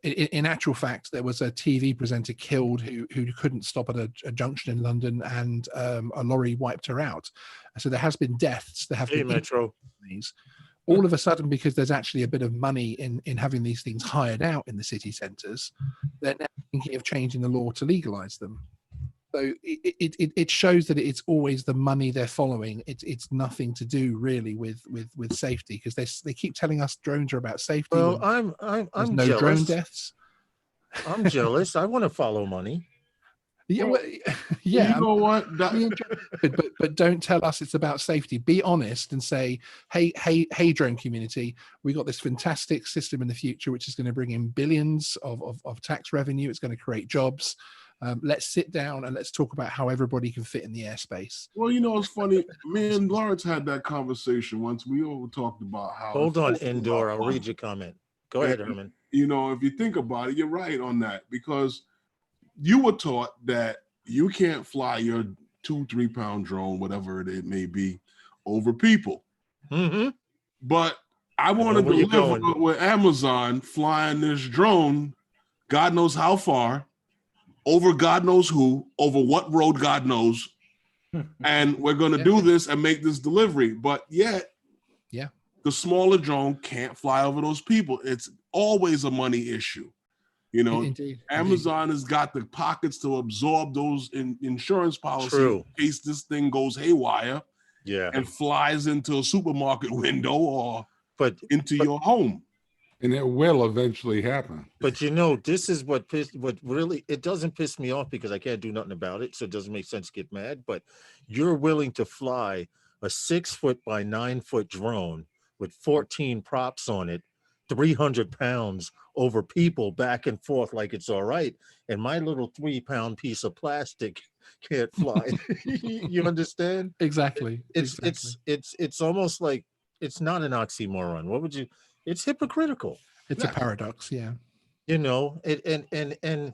in actual fact, there was a TV presenter killed who couldn't stop at a junction in London, and a lorry wiped her out. So there has been deaths. There have been Metro. These. All of a sudden, because there's actually a bit of money in having these things hired out in the city centres, they're now thinking of changing the law to legalise them. So it shows that it's always the money they're following. It's nothing to do really with safety, because they keep telling us drones are about safety. Well, I'm no jealous. drone deaths. I'm jealous. I want to follow money. Yeah, well, yeah. You know what? But don't tell us it's about safety. Be honest and say, hey, drone community, we got this fantastic system in the future which is going to bring in billions of tax revenue. It's going to create jobs. Let's sit down and let's talk about how everybody can fit in the airspace. Well, you know, it's funny. Me and Lawrence had that conversation once. We all talked about how. Hold on, Endor. I'll read your comment. Go ahead, Herman. You know, if you think about it, you're right on that, because you were taught that you can't fly your 2-3 pound drone, whatever it may be, over people. Mm-hmm. But I want to deliver with Amazon flying this drone, God knows how far, over God knows who, over what road God knows, and we're going to do this and make this delivery. But yet, the smaller drone can't fly over those people. It's always a money issue. You know, Amazon has got the pockets to absorb those insurance policies in case this thing goes haywire, and flies into a supermarket window or into your home. And it will eventually happen. But you know, this is what really, it doesn't piss me off because I can't do nothing about it. So it doesn't make sense to get mad. But you're willing to fly a 6-foot by 9-foot drone with 14 props on it, 300 pounds over people back and forth like it's all right. And my little 3-pound piece of plastic can't fly. You understand? Exactly. It's almost like it's not an oxymoron. What would you? It's hypocritical. It's a paradox, yeah. You know, and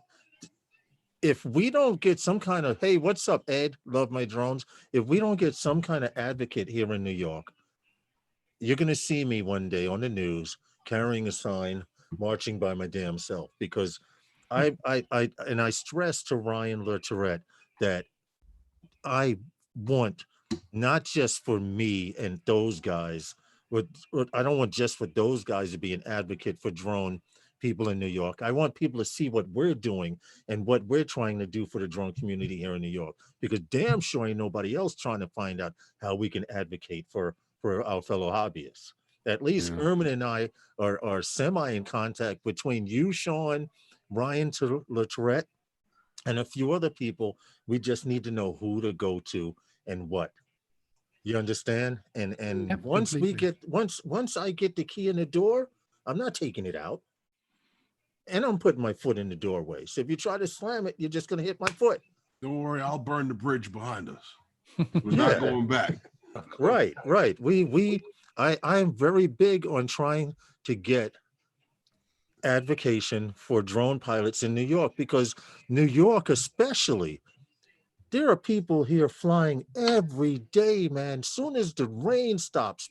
if we don't get some kind of, hey, what's up, Ed? Love my drones. If we don't get some kind of advocate here in New York, you're going to see me one day on the news carrying a sign, marching by my damn self, because I stress to Ryan LeTourette that I want not just for me and those guys, but I don't want just for those guys to be an advocate for drone people in New York. I want people to see what we're doing and what we're trying to do for the drone community here in New York, because damn sure ain't nobody else trying to find out how we can advocate for our fellow hobbyists. At least Herman and I are semi in contact between you, Sean, Ryan LeTourette, and a few other people. We just need to know who to go to and what. You understand? And Yeah, once we completely. get once I get the key in the door, I'm not taking it out. And I'm putting my foot in the doorway. So if you try to slam it, you're just gonna hit my foot. Don't worry, I'll burn the bridge behind us. We're Yeah. not going back. Right. I'm very big on trying to get advocation for drone pilots in New York, because New York especially, there are people here flying every day, man. Soon as the rain stops,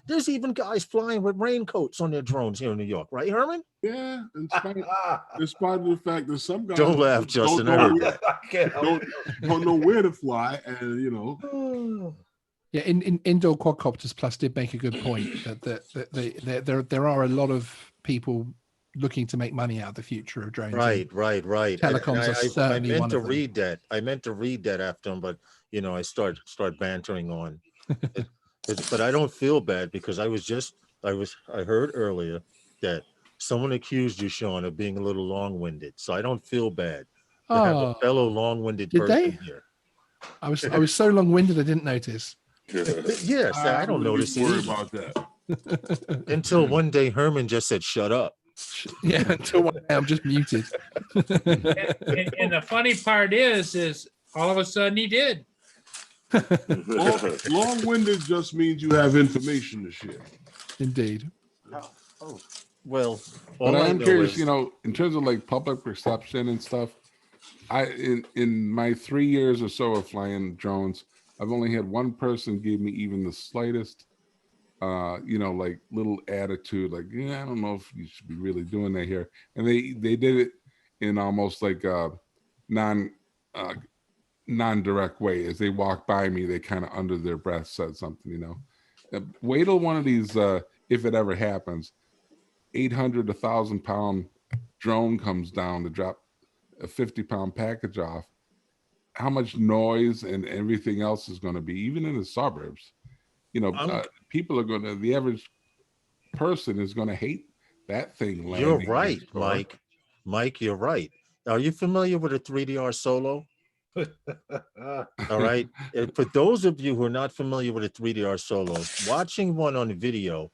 there's even guys flying with raincoats on their drones here in New York, right, Herman? Yeah, in spite of the fact that some guys Don't laugh, Justin. I know heard where, that. I can't help don't know where to fly, and you know. Yeah, in indoor quadcopters plus did make a good point that there are a lot of people looking to make money out of the future of drones. Right. Telecoms are certainly I meant one to of them. read that. I meant to read that after him, but I start bantering on. But I don't feel bad, because I heard earlier that someone accused you, Sean, of being a little long-winded. So I don't feel bad to have a fellow long-winded Did person they? here. I was so long-winded I didn't notice. Yes, I don't notice it worry either. about that. Until one day Herman just said, "Shut up." Yeah, until one day I'm just muted. And the funny part is all of a sudden he did. Long-winded just means you have information to share. Indeed. Well, But all I I'm know curious, is, in terms of like public perception and stuff, in my 3 years or so of flying drones, I've only had one person give me even the slightest, like little attitude, like, yeah, I don't know if you should be really doing that here. And they did it in almost like a non-direct way. As they walked by me, they kind of under their breath said something, Wait till one of these, if it ever happens, 800 to 1,000-pound drone comes down to drop a 50-pound package off. How much noise and everything else is going to be, even in the suburbs. People are the average person is going to hate that thing. you're right, Mike. Mike, you're right. Are you familiar with a 3DR Solo? All right. For those of you who are not familiar with a 3DR Solo, watching one on video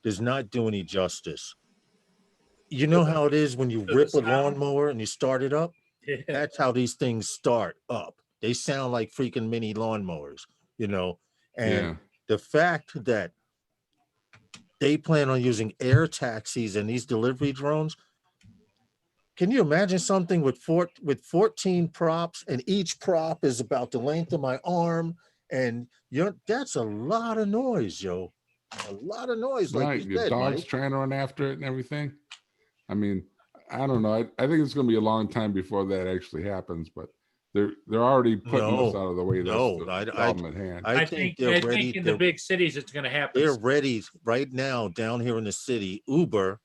does not do any justice. You know how it is when you rip a lawnmower and you start it up? That's how these things start up. They sound like freaking mini lawnmowers, and the fact that they plan on using air taxis and these delivery drones. Can you imagine something with 14 props, and each prop is about the length of my arm, and that's a lot of noise, yo. A lot of noise, like right, you your said, dog's Mike. trying to run after it and everything. I mean, I don't know. I think it's going to be a long time before that actually happens, but they're already putting this out of the way. That's the problem at hand. I think they're ready. In the big cities, it's going to happen. They're ready right now down here in the city. Uber,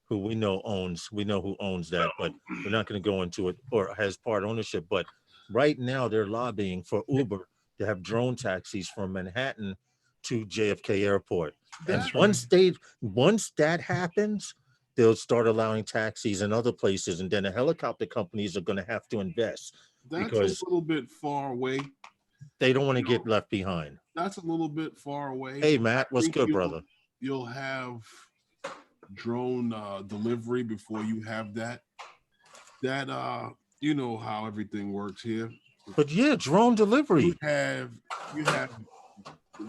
who we know who owns that, but we're not going to go into it, or has part ownership. But right now they're lobbying for Uber to have drone taxis from Manhattan to JFK Airport. And once that happens, they'll start allowing taxis in other places, and then the helicopter companies are going to have to invest. That's because a little bit far away. They don't want to get left behind. That's a little bit far away. Hey, Matt, what's good, brother? You'll have drone delivery before you have that. You know how everything works here. But yeah, drone delivery. You have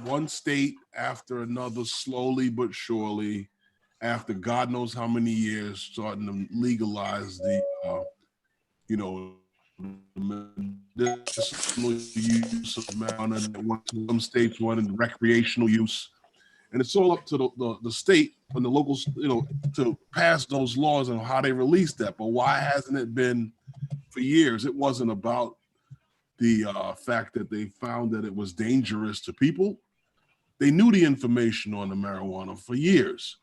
one state after another, slowly but surely, after God knows how many years, starting to legalize the medicinal use of marijuana. Some states wanted recreational use, and it's all up to the state and the locals, to pass those laws and how they release that. But why hasn't it been for years? It wasn't about the fact that they found that it was dangerous to people. They knew the information on the marijuana for years.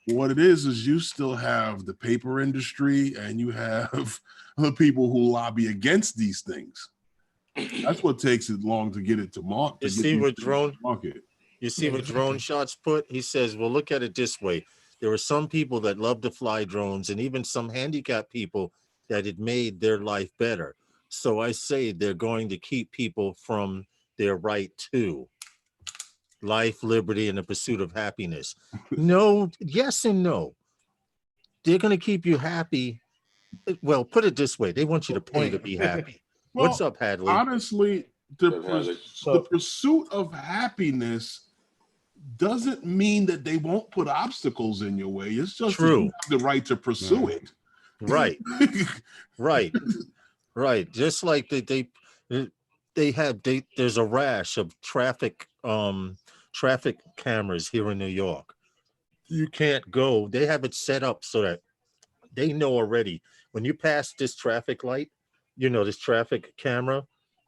What it is you still have the paper industry and you have the people who lobby against these things. That's what takes it long to get it to market. You see what Drone Shots put? He says, well, look at it this way. There are some people that love to fly drones, and even some handicapped people that it made their life better. So I say they're going to keep people from their right to life, liberty, and the pursuit of happiness. No, yes and no. They're going to keep you happy. Well, put it this way: they want you to pay to be happy. Well, What's up, Hadley? honestly, Good, Hadley. the pursuit of happiness doesn't mean that they won't put obstacles in your way. It's just that True. you have the right to pursue it. Right, right, right. Just like there's a rash of traffic cameras here in New York. You can't go. They have it set up so that they know already when you pass this traffic light, this traffic camera,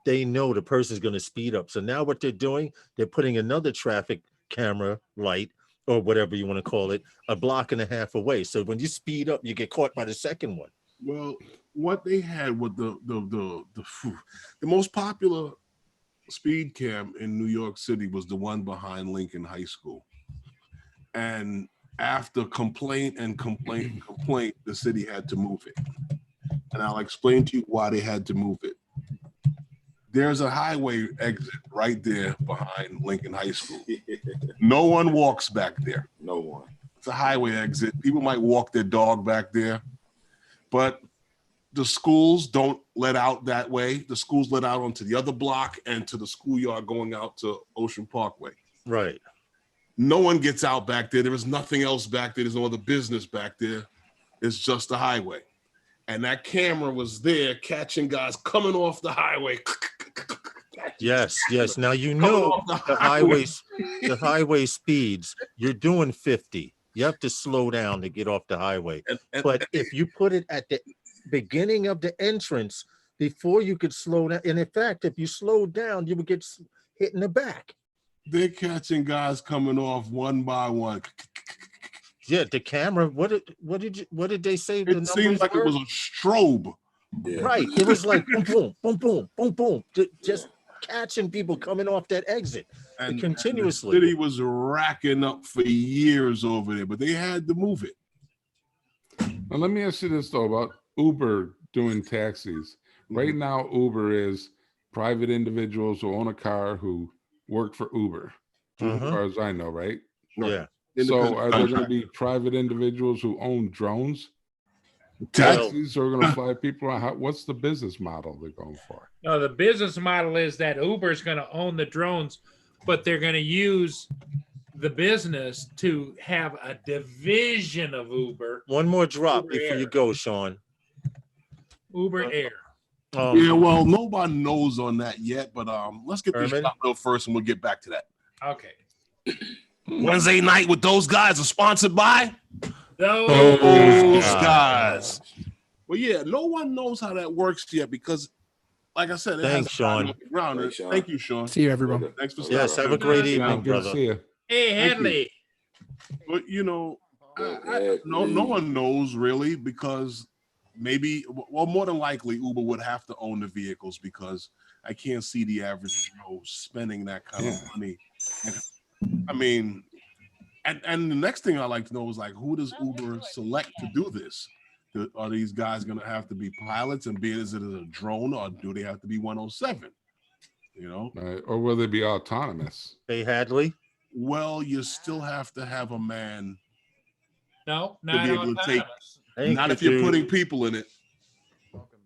they know the person's going to speed up. So now what they're doing, they're putting another traffic camera light or whatever you want to call it, a block and a half away. So when you speed up, you get caught by the second one. Well, what they had with the most popular speed cam in New York City was the one behind Lincoln High School. And after complaint, the city had to move it. And I'll explain to you why they had to move it. There's a highway exit right there behind Lincoln High School. No one walks back there. No one. It's a highway exit. People might walk their dog back there, but the schools don't let out that way. The schools let out onto the other block and to the schoolyard going out to Ocean Parkway. Right. No one gets out back there. There is nothing else back there. There's no other business back there. It's just the highway. And that camera was there catching guys coming off the highway. Yes. Now the highway speeds. You're doing 50. You have to slow down to get off the highway. But if you put it at the beginning of the entrance before you could slow down, and in fact, if you slowed down, you would get hit in the back. They're catching guys coming off one by one. Yeah, the camera. What did they say? It seems like it was a strobe. Yeah. Right. It was like boom, boom, boom, boom, boom, boom. Just catching people coming off that exit And continuously. The city was racking up for years over there, but they had to move it. Now, let me ask you this though about Uber doing taxis. Right now, Uber is private individuals who own a car who work for Uber, as far as I know, right? Yeah. So are there going to be private individuals who own drones? Well- Taxis are going to fly people around. What's the business model they're going for? No, the business model is that Uber's going to own the drones, but they're going to use the business to have a division of Uber, One more drop Uber before you Air. go, Sean. Uber Air. Yeah, well, nobody knows on that yet, but let's get this Herman? shot real first and we'll get back to that. Okay. Wednesday night with those guys are sponsored by Those guys. Well, yeah, no one knows how that works yet because, like I said, it Thanks, hasn't gotten Sean. off the ground. Thanks, Sean. Thank you, Sean. See you, everyone. Thanks for Yes, stopping. have a great Yeah, evening, good to brother. see you. Hey, Thank you. Hadley. But no Yeah, one knows really because maybe, well, more than likely, Uber would have to own the vehicles because I can't see the average Joe spending that kind of money. And, I mean, and the next thing I like to know is like, who does Uber select to do this? Are these guys going to have to be pilots and is it a drone or do they have to be 107? You know, Right. Or will they be autonomous? Hey, Hadley. well, you still have to have a man, No, be not able to take- autonomous. Thank not you, if you're dude. putting people in it.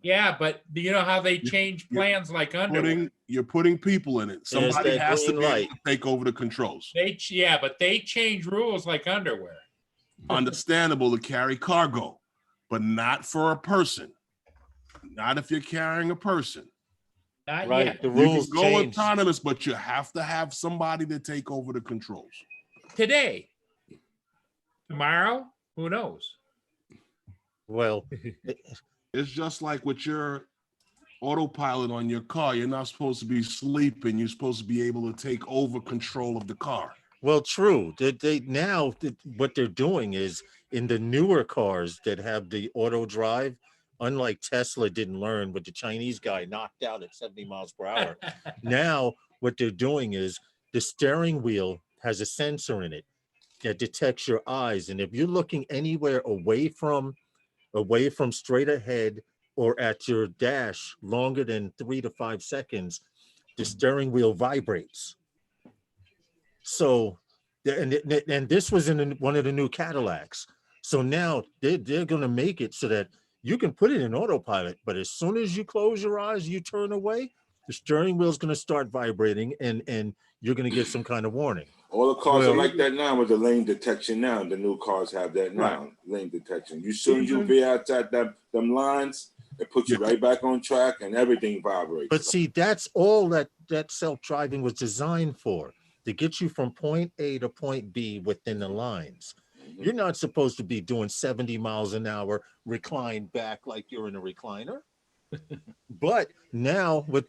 Yeah, but do you know how they change plans like underwear? You're putting people in it. Somebody that has to green be able light. to take over the controls. But they change rules like underwear. Understandable to carry cargo, but not for a person. Not if you're carrying a person. Not Right. yet. The You can rules go change. autonomous, but you have to have somebody to take over the controls. Today. Tomorrow, who knows? Well, It's just like with your autopilot on your car. You're not supposed to be sleeping. You're supposed to be able to take over control of the car. well, true. What they're doing is in the newer cars that have the auto drive, unlike Tesla didn't learn what the Chinese guy knocked out at 70 miles per hour. Now, what they're doing is the steering wheel has a sensor in it that detects your eyes. And if you're looking anywhere away from straight ahead or at your dash longer than 3 to 5 seconds, the steering wheel vibrates. So, and this was in one of the new Cadillacs. So now they're going to make it so that you can put it in autopilot, but as soon as you close your eyes, you turn away, the steering wheel is going to start vibrating, and you're going to get some kind of warning. All the cars Well, are like that now with the lane detection now. The new cars have that now, Right. lane detection. You soon as you veer outside them lines, it puts you right back on track and everything vibrates. But see, that's all that self-driving was designed for, to get you from point A to point B within the lines. Mhm. You're not supposed to be doing 70 miles an hour, reclined back like you're in a recliner. But now with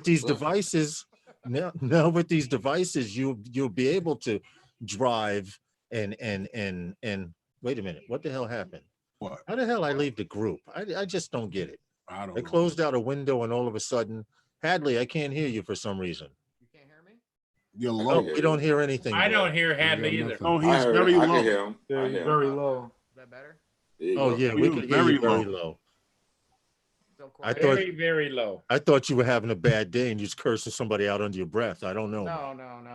these devices, now with these devices, you'll be able to drive and wait a minute, what the hell happened? What? How the hell I leave the group? I just don't get it. I don't I know. closed out a window and all of a sudden, Hadley, I can't hear you for some reason. You can't hear me? You're No, low. we don't hear anything. I bro. don't hear Hadley got either. nothing. Oh, I he's heard very it. I low. can hear him. Yeah, I you're hear him. very low. Is that better? There you Oh go. yeah, He we was can hear you very very low. Still I quiet? thought- Very, very low. I thought you were having a bad day and you was cursing somebody out under your breath. I don't know. No.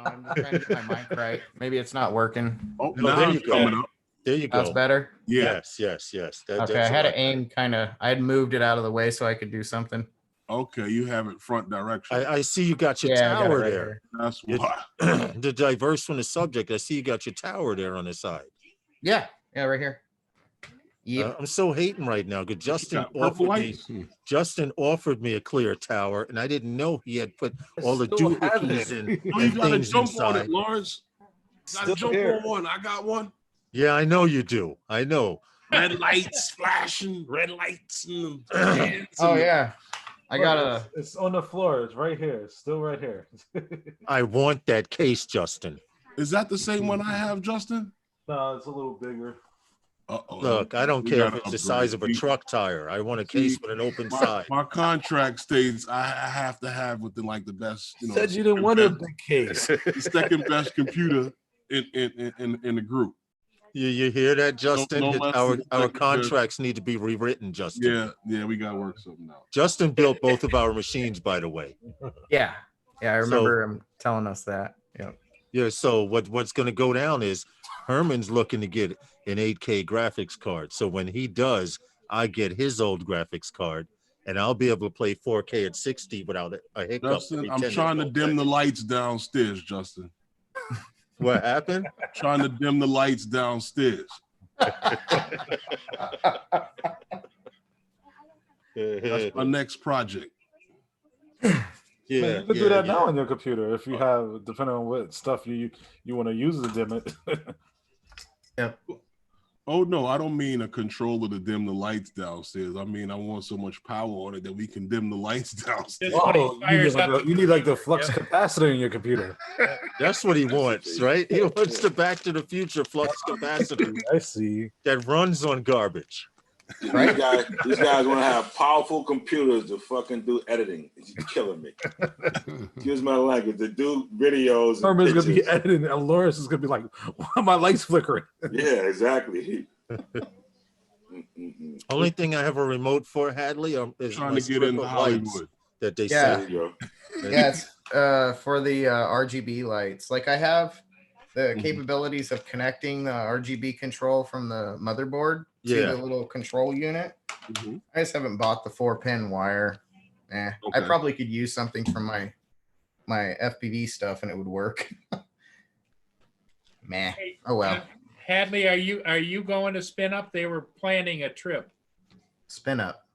I'm just trying to get my mic right. Maybe it's not working. Oh, No, now there it's you go. coming up. There you That's go. better. Yeah. Yes. That- Okay, I that's had a to lot aim kind of. I had moved it out of the way so I could do something. Okay, you have it front direction. better. I see you got your Yeah, I got it tower right there. here. That's It- why. To diverse from the subject, I see you got your tower there on the side. Yeah, right here. Yep. I'm so hating right now because Justin got purple offered me a clear tower, and I didn't know he had put all the Still have doohickeys it. in Oh, you and gotta things jump on it, inside. Lawrence. Gotta Still jump here. on one. I got one. Yeah, I know you do. I know. Red lights flashing, red lights. And hands Oh and- yeah, I got a. It's on the floor. It's right here. It's still right here. I want that case, Justin. Is that the same one I have, Justin? No, it's a little bigger. Uh-oh. Look, I don't We care if gotta it's the size of a upgrade. truck tire. I want a See, case with an open My, side. my contract states I have to have within like the best, you know, Said you didn't want a big case. the second best computer in the group. You hear that, Justin? no less Our than our second, third. contracts need to be rewritten, Justin. Yeah, we gotta work something out. Justin built both of our machines, by the way. Yeah, I remember him telling us that. Yeah. Yeah. So what's going to go down is Herman's looking to get an 8K graphics card. So when he does, I get his old graphics card, and I'll be able to play 4K at 60 without a hiccup. Justin, every I'm 10 trying to or 12 dim the seconds. lights downstairs, Justin. What happened? Trying to dim the lights downstairs. That's my next project. Yeah, Man, you can do that now on your computer if you have, depending on what stuff you want to use to dim it. Oh no, I don't mean a controller to dim the lights downstairs. I mean I want so much power on it that we can dim the lights downstairs. Just when he Oh, fires up you need like the flux Yeah. capacitor in your computer. That's what he wants, right? He wants the Back to the Future flux capacitor I see. that runs on garbage. These guys want to have powerful computers to fucking do editing. It's killing me. Excuse my language. To do videos. and Herman's gonna be pictures. editing, and Lawrence is gonna be like, "Why are my lights flickering?" Yeah, exactly. Mm-mm-mm. Only thing I have a remote for, Hadley, is Trying my to get strip into of lights Hollywood. that they Yeah. There sell. you go. Yeah, it's for the RGB lights. Like I have the Mhm. capabilities of connecting the RGB control from the motherboard to Yeah. the little control unit. Mhm. I just haven't bought the 4-pin wire. I Okay. probably could use something from my FPV stuff and it would work. Meh. Hey, Oh well. Hadley, are you going to spin up? They were planning a trip. Spin up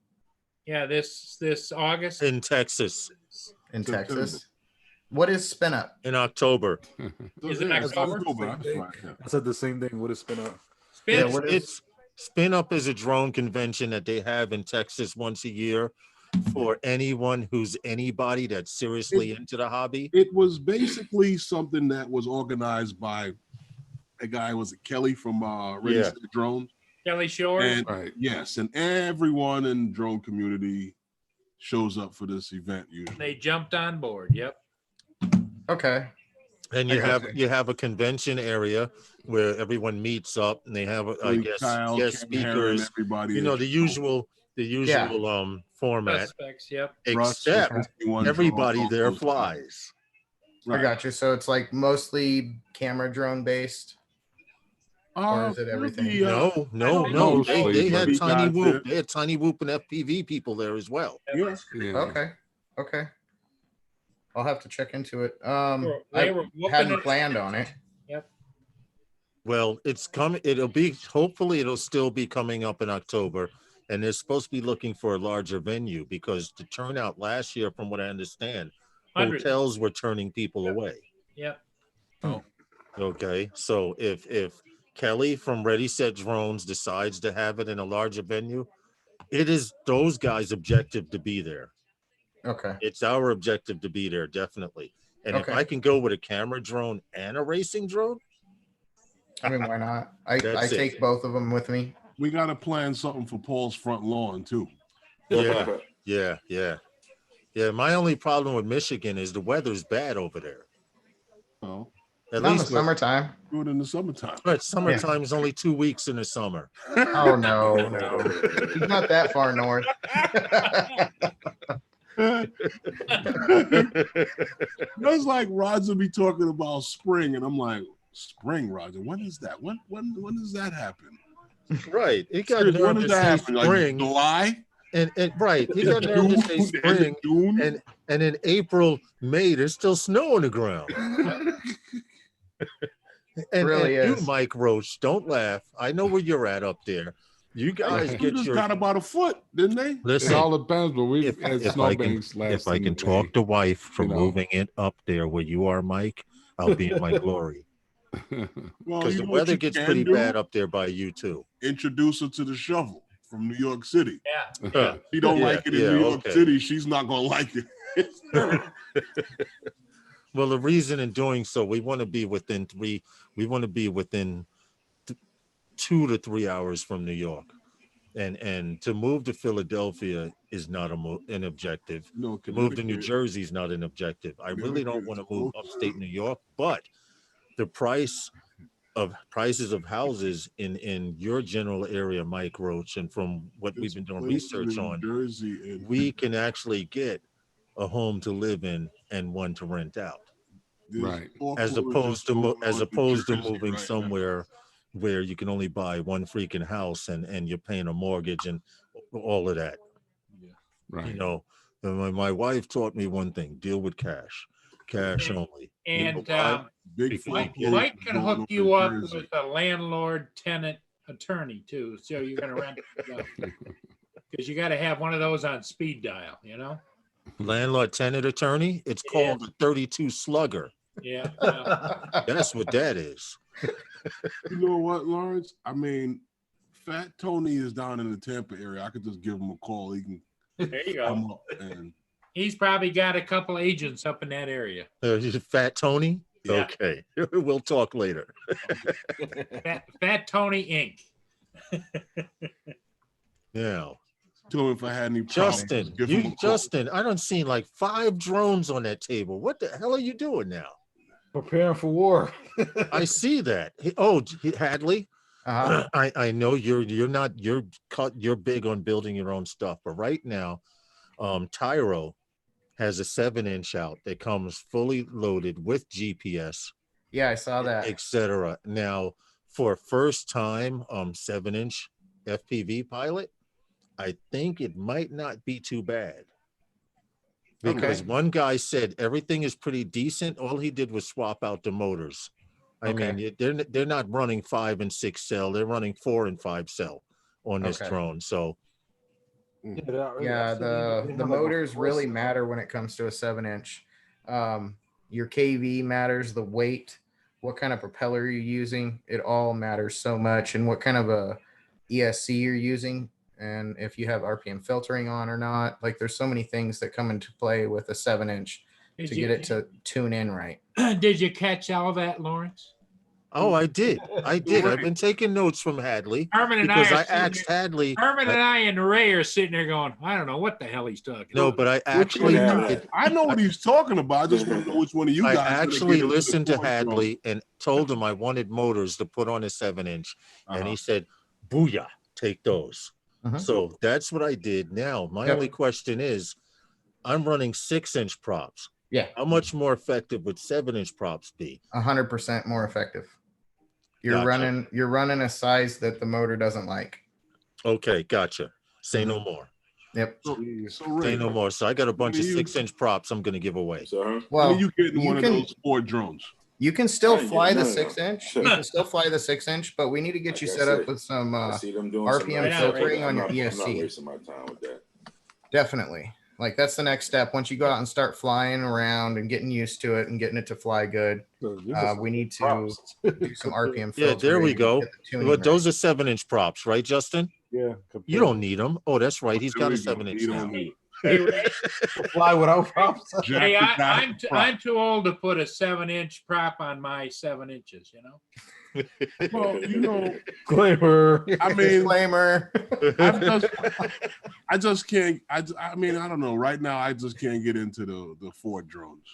Yeah, this August. In Texas in September. Texas. What is spin up? in October. Is it Yeah, October? that's right, yeah. I said the same thing. What is spin up? Spin. Yeah, It's, what is- it's Spin Up is a drone convention that they have in Texas once a year for anyone who's anybody that's seriously into the hobby. It was basically something that was organized by a guy, was it Kelly from Ready Yeah. Steady Drones? Kelly Shores. And Right. yes, and everyone in the drone community shows up for this event usually. They jumped on board. Yep. Okay. And you Okay. have a convention area where everyone meets up and they have, I Billy guess, Kyle, guest Ken Herron, speakers. everybody. You know, that the the usual format, Suspects, yep. Russ, except 51 everybody drones, there all those flies. Right. I got you. So it's like mostly camera drone based, or is it everything? No. Mostly, They had but- Tiny Got Whoop. it. They had Tiny Whoop and FPV people there as well. Yeah. Yeah. Okay. I'll have to check into it. They I were whooping hadn't it. planned on it. Well, it's coming. Hopefully it'll still be coming up in October. And they're supposed to be looking for a larger venue because the turnout last year, from what I understand, 100. hotels were turning people away. Yep. Okay. So if Kelly from Ready Set Drones decides to have it in a larger venue, it is those guys' objective to be there. Okay. It's our objective to be there, definitely. And if Okay. I can go with a camera drone and a racing drone, I mean, why not? I That's it. take both of them with me. We got to plan something for Paul's front lawn too. yeah. My only problem with Michigan is the weather's bad over there. Oh, At Not in the least we're- summertime. do it in the summertime. but summertime is only 2 weeks in the summer. Oh no. He's not that far north. That's like Roger be talking about spring, and I'm like, spring, Roger. When is that? When does that happen? Right. He got When nerve does to that say happen? Like spring. July? And right. He got nerve to say June? The end of spring. June? And in April, May, there's still snow on the ground. Really and you, is. Mike Roach, don't laugh. I know where you're at up there. You guys They get just your got about a foot, didn't they? It listen. all depends, but we've If, had if I can, snowbanks last. if I can in the talk day. to wife for you know. moving it up there where you are, Mike, I'll be in my glory. Well, Because you the know what weather you gets can pretty do? bad up there by you too. Introduce her to the shovel from New York City. Yeah. She don't Yeah, like it in yeah, New York okay. City. She's not gonna like it. Well, the reason in doing so, we want to be within 2 to 3 hours from New York. And to move to Philadelphia is not an objective. No, To move to New Connecticut- Jersey is not an objective. I really don't want to move Connecticut is upstate New York, but the prices of houses in your general area, Mike Roach, and from what we've It's been doing places research in on, Jersey and we can actually get a home to live in and one to rent out, there's Right. as foreclosures opposed to going on in Jersey moving right now. somewhere where you can only buy one freaking house and you're paying a mortgage and all of that. Right. You know, my wife taught me one thing: deal with cash only. And Big Before Mike, you foreclosures Mike can going hook on you in up Jersey. with a landlord tenant attorney too. So you're gonna rent because you got to have one of those on speed dial. You know. Landlord tenant attorney. It's Yeah. called a 32 slugger. Yeah. That's what that is. You know what, Lawrence? I mean, Fat Tony is down in the Tampa area. I could just give him a call. He can There you come go. up and He's probably got a couple agents up in that area. Fat Tony. Yeah. Okay, we'll talk later. Fat Tony Inc. Yeah, tell him if I had any problems. Justin, just give him a call. Justin, I don't seen like 5 drones on that table. What the hell are you doing now? Preparing for war. I see that. Hadley. Uh-huh. I know you're big on building your own stuff, but right now, Tyro has a 7-inch out that comes fully loaded with GPS, Yeah, I saw that. etc. Now, for a first time 7-inch FPV pilot, I think it might not be too bad. Because Okay. one guy said everything is pretty decent. All he did was swap out the motors. I Okay. mean, they're not running 5 and 6 cell. They're running 4 and 5 cell on this Okay. drone. So Yeah, the motors really matter when it comes to a 7-inch. Your KV matters, the weight, what kind of propeller you're using. It all matters so much, and what kind of a ESC you're using, and if you have RPM filtering on or not. Like, there's so many things that come into play with a 7-inch to get it to tune in right. Did you catch all that, Lawrence? oh, I did. I've been taking notes from Hadley Herman and because I are I sitting asked Hadley. Herman and I and Ray are sitting there going, I don't know what the hell he's talking No, about. but I Which actually one of you- did. I know what he's talking about. I just want to know which one of you I guys. gonna actually get into the listened to point, bro. Hadley and told him I wanted motors to put on a 7-inch, and he said, "Booyah, take those." So that's what I did. Now, my Yep. only question is, I'm running 6-inch props. Yeah. How much more effective would 7-inch props be? 100% more effective. You're Gotcha. running a size that the motor doesn't like. Okay, gotcha. Say no more. Yep. So Say Ray, no more. So I got a bunch of you- 6-inch props I'm going to give away. So, when Well, are you getting you one of can- those Ford drones? you can still I ain't fly getting the none of them. 6-inch. You can still fly the 6-inch, but we need to get Like you I set up said, with some I see them doing RPM some nice filtering stuff. on your I'm not ESC. wasting my time with that. Definitely. Like that's the next step. Once you go out and start flying around and getting used to it and getting it to fly good, we need to do some RPM filtering. Yeah, there we and go. get the tuning But those right. are 7-inch props, right, Justin? Yeah. You don't need them. Oh, that's right. He's got a There we go. 7-inch You now. don't need Hey, Ray, fly without props. Jack hey, the guy I'm with the I'm too old to put a 7-inch prop on my 7 inches. You know. prop. Well, you know, Disclaimer. I mean, Disclaimer. I just can't. I mean, I don't know. Right now, I just can't get into the Ford drones.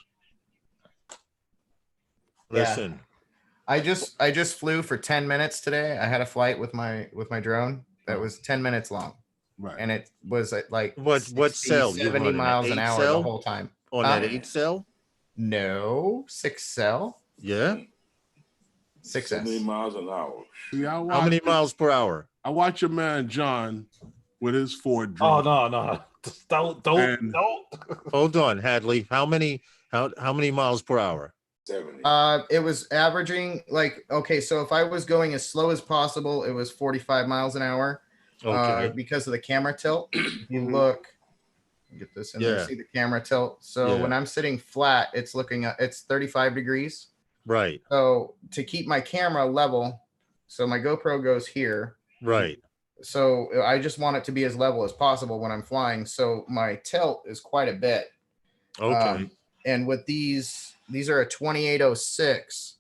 Listen, I just flew for 10 minutes today. I had a flight with my drone that was 10 minutes long. Right. And it was at like What 60, cell? You 70 running, miles an an 8 hour cell? the whole time. on Huh? that 8 cell? No, 6 cell, Yeah. 6S. 70 miles an hour. See, How many miles per hour? I watch your man John with his Ford Oh drone. no. Just don't. And- Hold on, Hadley. How many miles per hour? 70. It was averaging like, okay, so if I was going as slow as possible, it was 45 miles an hour. Okay. Because of the camera tilt. If you Mhm. look, get this in there, Yeah. see the camera tilt. So Yeah. when I'm sitting flat, it's looking at it's 35 degrees. Right. So to keep my camera level, so my GoPro goes here. Right. So I just want it to be as level as possible when I'm flying. So my tilt is quite a bit. Okay. And with these are a 2806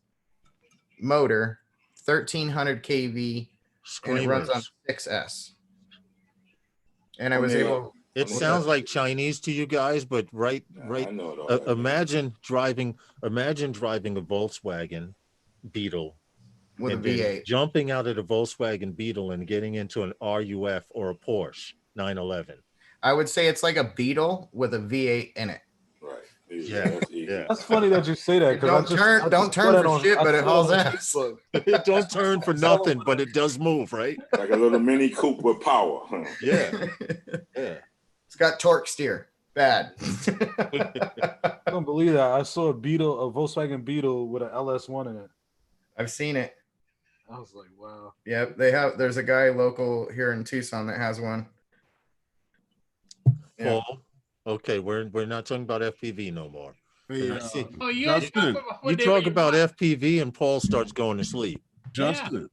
motor, 1300 kV, and it runs on Screamers. 6S. And I was Yeah. able. It sounds like Chinese to you guys, but right. I know it all. Imagine driving a Volkswagen Beetle With a and then V8. jumping out of the Volkswagen Beetle and getting into an RUF or a Porsche 911. I would say it's like a Beetle with a V8 in it. Right. Easy. Yeah. That's easy. Yeah. That's funny that you say that. 'cause Don't I just- turn- I don't just turn saw for that shit, I but it saw hauls on ass. Facebook. It don't turn for nothing, but it does move, right? Like a little mini coupe with power. Huh? Yeah. Yeah. It's got torque steer. Bad. I don't believe that. I saw a Volkswagen Beetle with an LS1 in it. I've seen it. I was like, wow. Yep, there's a guy local here in Tucson that has one. Yeah. Paul. Okay, we're not talking about FPV no more. Hey, I see. Oh, you Justin, You talk about FPV and Paul starts going to sleep. Justin,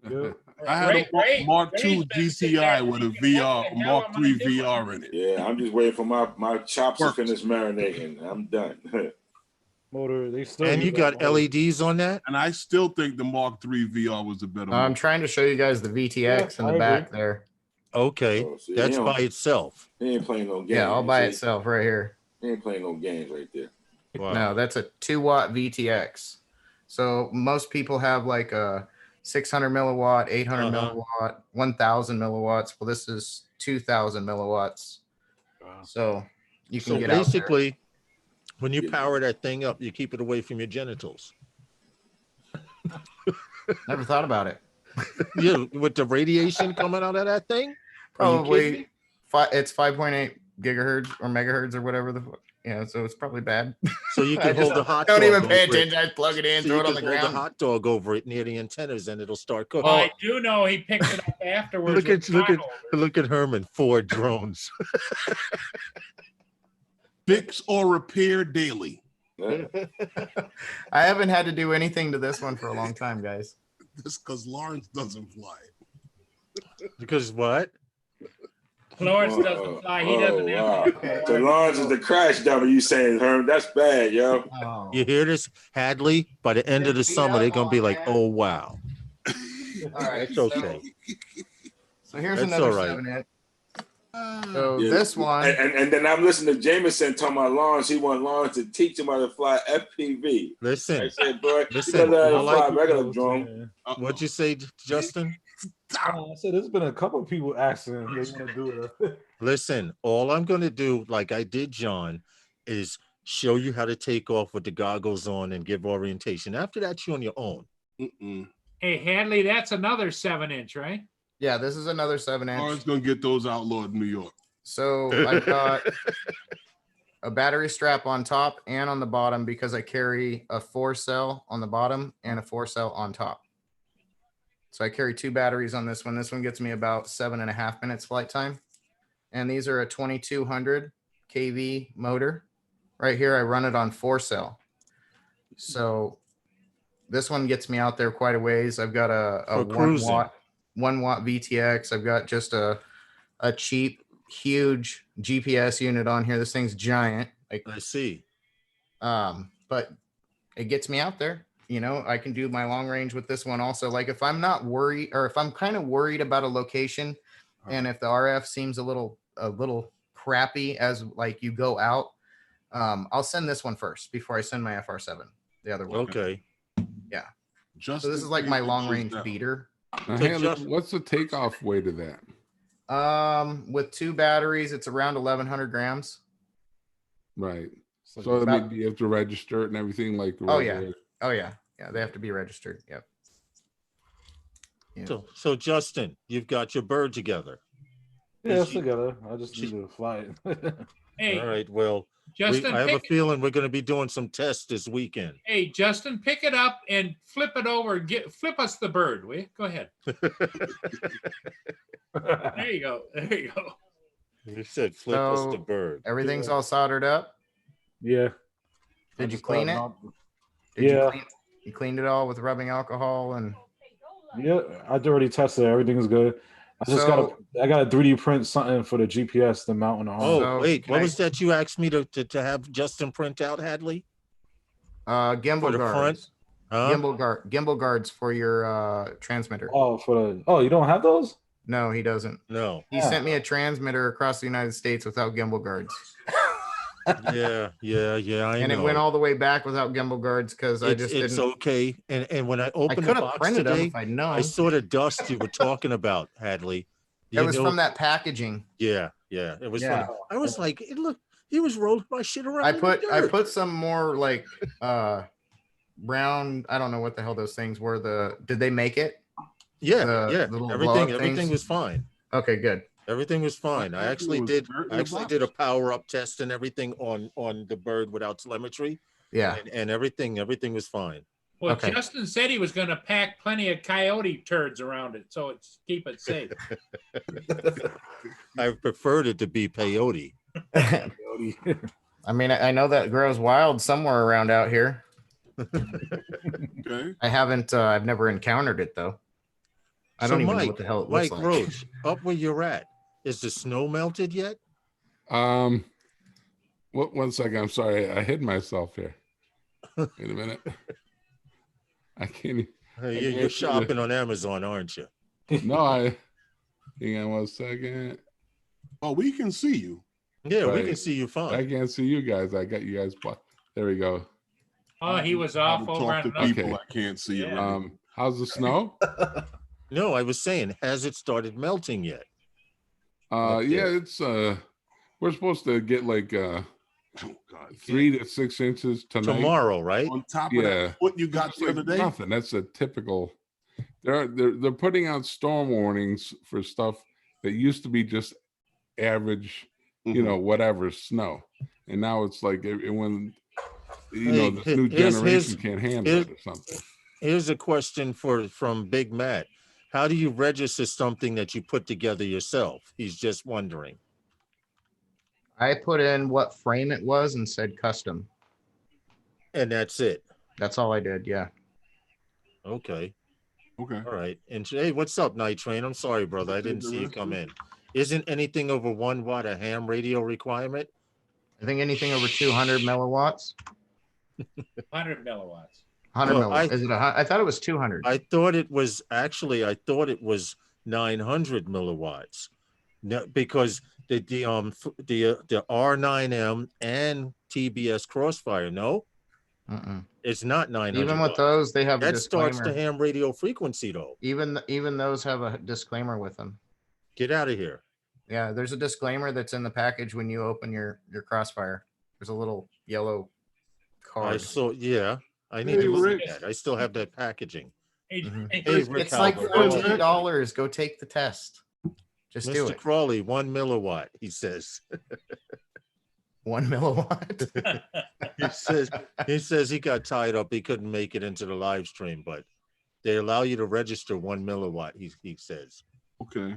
Yeah. I had a Mark II GTI with a VR, Mark III VR in it. Yeah, I'm just waiting for my chops to Works. finish marinating. I'm done. Motor, they still And use you that got motor. LEDs on that? And I still think the Mark III VR was the better I'm one. trying to show you guys the VTX in Yeah, the I back agree. there. Okay. Oh, see, That's he by don't- itself. He ain't playing no games. Yeah, all by see? itself right here. He ain't playing no games right there. Wow. No, that's a 2-watt VTX. So most people have like a 600 milliwatt, 800 milliwatt, 1000 milliwatts. Well, this is 2000 milliwatts. Wow. So you can So get out there. basically, when you power that thing up, you keep it away from your genitals. Never thought about it. Yeah, with the radiation coming out of that thing? Are you kidding me? Probably it's 5.8 gigahertz or megahertz or whatever so it's probably bad. So you I can hold just the hot don't dog even pay over it. attention. I just plug it in, So throw you it on can the hold ground. the hot dog over it near the antennas and it'll start cooking. Well, I do know he picked it up afterwards. Look with at potholders. look at Herman, Ford drones. Fix or repair daily. Yeah. I haven't had to do anything to this one for a long time, guys. Just because Lawrence doesn't fly. Because what? Lawrence doesn't fly. He doesn't have wow. So Lawrence is the crash dummy. You saying, Herm? That's bad, yo. Oh. You hear this, Hadley? By the end of the summer, they're gonna be like, "Oh wow." All right. It's okay. So here's That's another all right. 7-inch. So Yeah. this one, And then I'm listening to Jameson talking about Lawrence. He want Lawrence to teach him how to fly FPV. Listen, I said, boy, Listen, you gotta learn I how to fly like a regular drone. what'd you say, Justin? I said there's been a couple of people asking if they want to do it. Listen, all I'm going to do, like I did, John, is show you how to take off with the goggles on and give orientation. After that, you're on your own. Hey, Hadley, that's another 7-inch, right? Yeah, this is another 7-inch. Orange gonna get those outlawed in New York. So I've got a battery strap on top and on the bottom because I carry a 4-cell on the bottom and a 4-cell on top. So I carry 2 batteries on this one. This one gets me about 7.5 minutes flight time. And these are a 2200 kV motor. Right here, I run it on 4-cell. So this one gets me out there quite a ways. I've got a 1 watt VTX. I've got just a cheap, huge GPS unit on here. This thing's giant. I see. But it gets me out there. You know, I can do my long range with this one also. Like if I'm not worried, or if I'm kind of worried about a location, and if the RF seems a little crappy as like you go out, I'll send this one first before I send my FR7. The other one. Okay. Yeah. So this is like my long range beater. What's the takeoff weight of that? With 2 batteries, it's around 1,100 grams. Right. So maybe you have to register it and everything like. Oh yeah. Oh yeah. Yeah, they have to be registered. Yep. Yeah. So Justin, you've got your bird together. Yeah, it's together. I just need to fly it. Hey. All right. Well, Justin, I have a feeling we're going to be doing some tests this weekend. Hey, Justin, pick it up and flip it over. Flip us the bird, will you? Go ahead. There you go. There you go. You said flip us the bird. Everything's all soldered up. Yeah. Did you clean it? You cleaned it all with rubbing alcohol and. Yeah, I already tested it. Everything's good. I got to 3D print something for the GPS to mount on the arm. Oh, wait, what was that you asked me to have Justin print out, Hadley? Gimbal guards. Huh? Gimbal guards for your transmitter. You don't have those? No, he doesn't. No. He sent me a transmitter across the United States without gimbal guards. Yeah, I know. And it went all the way back without gimbal guards because I just it's didn't. Okay. And when I opened the box today, if I'd known. I saw the dust you were talking about, Hadley. It was from that packaging. Yeah. It was funny. I was like, look, he was rolling my shit around. I put some more like brown. I don't know what the hell those things were. Did they make it? Yeah. Everything was fine. Okay, good. Everything was fine. I actually did a power up test and everything on the bird without telemetry. Yeah. And everything was fine. Well, Justin said he was going to pack plenty of coyote turds around it, so keep it safe. I preferred it to be peyote. I mean, I know that grows wild somewhere around out here. Okay. I've never encountered it though. I don't even know what the hell it looks like. Roach, up where you're at, is the snow melted yet? One second. I'm sorry. I hid myself here. Wait a minute. I can't. You're shopping on Amazon, aren't you? No, hang on 1 second. Oh, we can see you. Yeah, we can see you fine. I can't see you guys. I got you guys. There we go. Oh, he was off over Talk to on people. I can't see it. How's the snow? No, I was saying, has it started melting yet? Yeah, it's we're supposed to get like 3 to 6 inches tonight. Tomorrow, right? On top of that, what you got the other day? Nothing. That's a typical. They're putting out storm warnings for stuff that used to be just average, whatever snow, and now it's like when this new generation can't handle it or something. Here's a question from Big Matt. How do you register something that you put together yourself? He's just wondering. I put in what frame it was and said custom. And that's it. That's all I did. Yeah. Okay. All right. And hey, what's up, Night Train? I'm sorry, brother. I didn't see you come in. Isn't anything over 1 watt a ham radio requirement? I think anything over 200 milliwatts. 100 milliwatts. 100 milliwatts. Is it I thought it was 200. I thought it was 900 milliwatts. No, because the R9M and TBS Crossfire, no? It's not 900. Even with those, they have a that starts disclaimer. the ham radio frequency though. Even those have a disclaimer with them. Get out of here. Yeah, there's a disclaimer that's in the package when you open your Crossfire. There's a little yellow card. Yeah. I need Hey, to look Rick. at that. I still have that packaging. Hey, Mhm. hey, Hey, Chris, Rick It's like Halbert. $14. Go take the test. Just do Mr. it. Crawley, 1 milliwatt, he says. 1 milliwatt. He says he got tied up. He couldn't make it into the live stream, but they allow you to register 1 milliwatt, he says. Okay.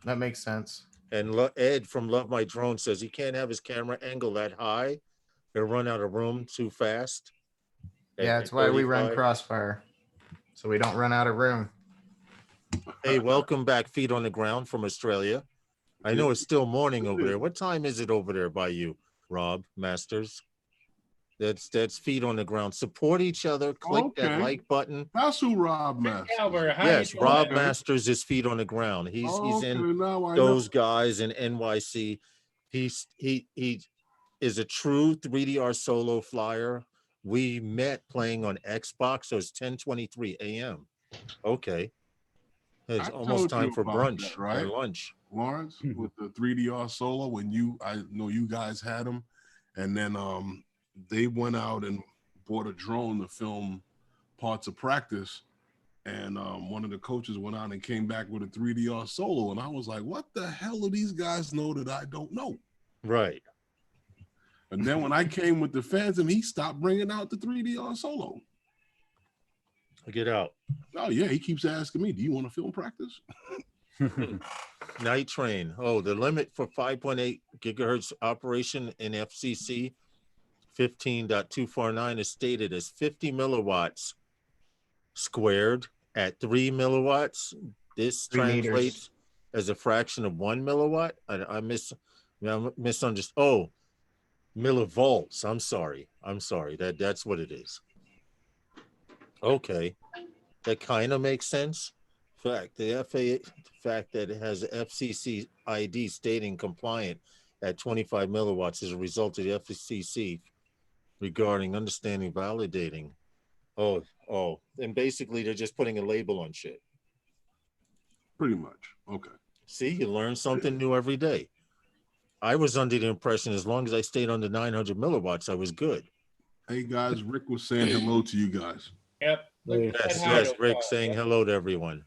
That makes sense. And Ed from Love My Drone says he can't have his camera angle that high. He'll run out of room too fast. Yeah, that's why we run 35. Crossfire. So we don't run out of room. Hey, welcome back, Feet on the Ground from Australia. I know it's still morning over there. What time is it over there by you, Rob Masters? That's Feet on the Ground. Support each other. Click that Okay. like button. That's who Rob Masters. Albert, how Yes, you doing? Rob Masters is Feet on the Ground. He's Okay, in now I know. those guys in NYC. He is a true 3DR solo flyer. We met playing on Xbox, so it's 10:23 a.m. Okay. It's I almost told you time for about brunch that, right? or lunch. Lawrence, Mhm. with the 3DR solo, when I know you guys had them, and then they went out and bought a drone to film parts of practice, and one of the coaches went out and came back with a 3DR solo, and I was like, what the hell do these guys know that I don't know? Right. And then when I came with the Phantom, he stopped bringing out the 3DR solo. Get out. Oh yeah, he keeps asking me, do you want to film practice? Night Train. Oh, the limit for 5.8 gigahertz operation in FCC 15.249 is stated as 50 milliwatts squared at 3 milliwatts. This 3 meters. translates as a fraction of 1 milliwatt. I misunderstood. Oh, millivolts. I'm sorry. That's what it is. Okay, that kind of makes sense. Fact, the fact that it has FCC ID stating compliant at 25 milliwatts is a result of the FCC regarding understanding validating. Oh, and basically they're just putting a label on shit. Pretty much. Okay. See, you learn something new every day. I was under the impression as long as I stayed under 900 milliwatts, I was good. Hey guys, Rick was saying hello to you guys. Yep. Look at that Yes, auto Rick call. saying hello to everyone.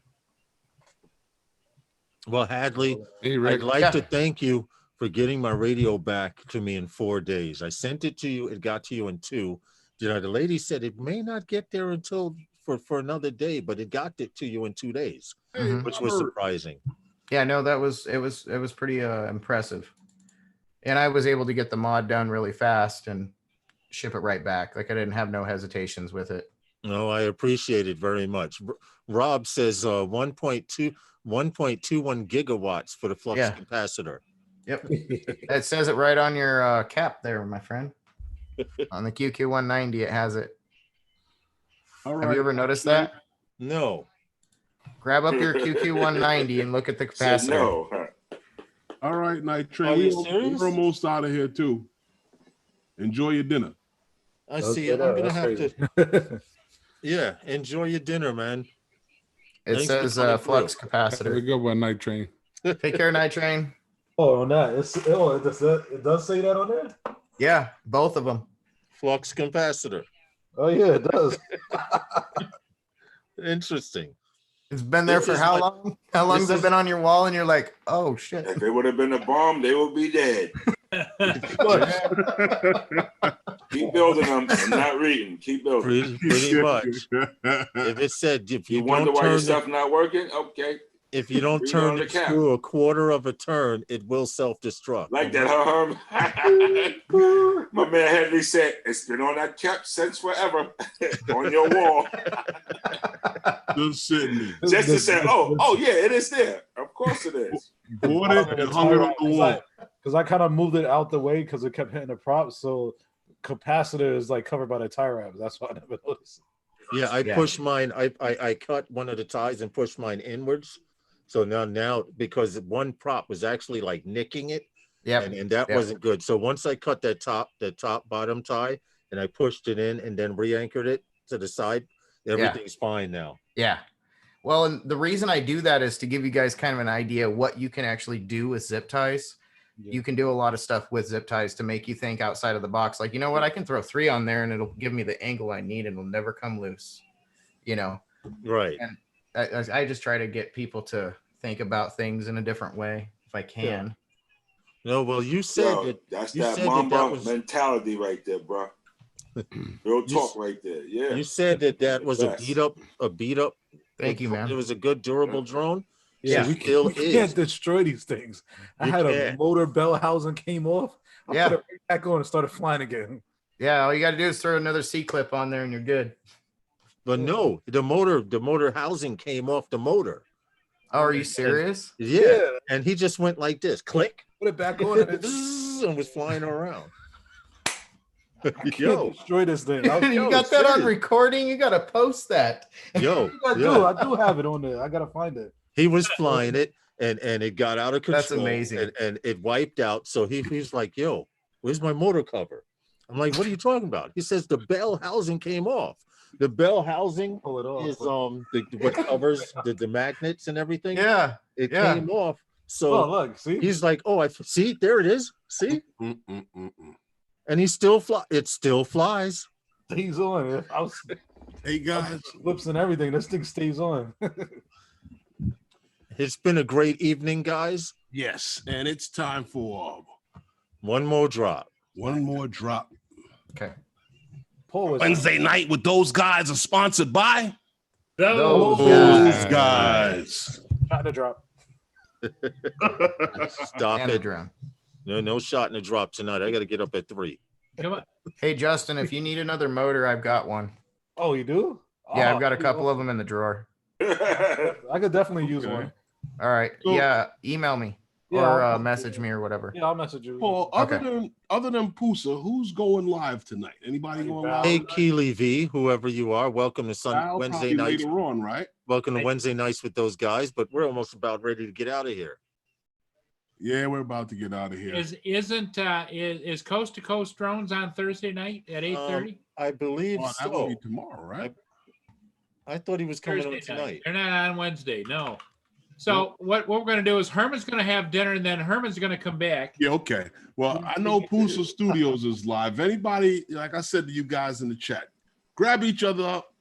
Well, Hadley, Hey, I'd Rick. like Yeah. to thank you for getting my radio back to me in 4 days. I sent it to you. It got to you in 2. The lady said it may not get there until for another day, but it got it to you in 2 days, Mhm. which was surprising. Yeah, no, it was pretty impressive. And I was able to get the mod done really fast and ship it right back. Like I didn't have no hesitations with it. No, I appreciate it very much. Rob says 1.21 gigawatts for the flux Yeah. capacitor. Yep. It says it right on your cap there, my friend. On the QQ190, it has it. All right. Have you ever noticed that? No. Grab up your QQ190 and look at the Said capacitor. no. Huh? All right, Night Are Train. you serious? We're almost out of here too. Enjoy your dinner. I see it. I'm gonna have to. Yeah, enjoy your dinner, man. It Thanks for says coming flux through. Have a capacitor. good one, Night Train. Take care, Night Train. Oh, on that. It does say that on there? Yeah, both of them. Flux capacitor. Oh, yeah, it does. Interesting. It's been there This for is how like- long? How long this has it is- been on your wall? And you're like, oh shit. If it would have been a bomb, they would be dead. Keep building them and not reading. Keep building. Pretty much. If it said if You you wonder don't why your turn stuff not working? Okay. if you don't Read turn on the the cap. screw a quarter of a turn, it will self-destruct. Like that, huh, Herm? My man Henry said, it's been on that cap since forever. On your wall. Just sitting there. Just to say, oh yeah, it is there. Of course it is. Bought it and hung it on the wall. Because I kind of moved it out the way because it kept hitting the props. So capacitor is like covered by the tie wraps. That's why I never noticed. Yeah, I Yeah. pushed mine. I cut one of the ties and pushed mine inwards. So now because one prop was actually like nicking it, Yep. and that Yep. wasn't good. So once I cut that top bottom tie, and I pushed it in and then re-anchored it to the side. Everything's fine now. Yeah. Well, and the reason I do that is to give you guys kind of an idea what you can actually do with zip ties. Yeah. You can do a lot of stuff with zip ties to make you think outside of the box. Like, you know what? I can throw 3 on there and it'll give me the angle I need and it'll never come loose. You know? Right. And I just try to get people to think about things in a different way if I can. No, well, you said Yo, that that's you that said Mamba that was mentality right there, bro. Real talk right there. Yeah. you said that was a Facts. beat up. Thank you, man. It was a good durable drone. Yeah. we, Still we is. can't destroy these things. I You had a can't. motor bell housing came off. I Yeah. put it right back on and started flying again. Yeah, all you got to do is throw another C clip on there and you're good. But no, the motor housing came off the motor. Oh, are you serious? Yeah. And he just went like this, click, Put it back on and it bzzz, and was flying around. I can't Yo, destroy this thing. You got that on recording? You got to post that. yo, I yeah. do have it on there. I gotta find it. He was flying it and it got out of control. That's amazing. And it wiped out. So he's like, yo, where's my motor cover? I'm like, what are you talking about? He says the bell housing came off. The bell housing Pull it off. is what covers the magnets and everything. Yeah. It yeah. came off. So Oh, look, see? he's like, oh, I see, there it is. See? And he still it still flies. Stays on. I was Hey guys, flips and everything. This thing stays on. It's been a great evening, guys. yes, and it's time for One more drop. one more drop. Okay. Paul was Wednesday night with those guys are sponsored by Those those guys. guys. trying to drop. Stop And the it. drone. No shot in the drop tonight. I got to get up at 3. Come on. Hey, Justin, if you need another motor, I've got one. Oh, you do? Yeah, Oh, I've got a couple of them in the drawer. I could definitely use Okay. one. All right. So- Yeah. Email me Yeah, or I'll- message me or whatever. Yeah, I'll message you. Paul, other than Pusa, who's going live tonight? Anybody going live? Hey, tonight? Keely V, whoever you are, welcome to Al, Wednesday probably nights. later on, right? Welcome to Hey. Wednesday nights with those guys, but we're almost about ready to get out of here. Yeah, we're about to get out of here. Is Coast to Coast Drones on Thursday night at 8:30? I believe Oh, that would so. be tomorrow, right? I thought he was coming on Thursday night. tonight. They're not on Wednesday. No. So what we're going to do is Herman's going to have dinner and then Herman's going to come back. Yeah, okay. Well, I know Pusa Studios is live. Anybody, like I said to you guys in the chat, grab each other up,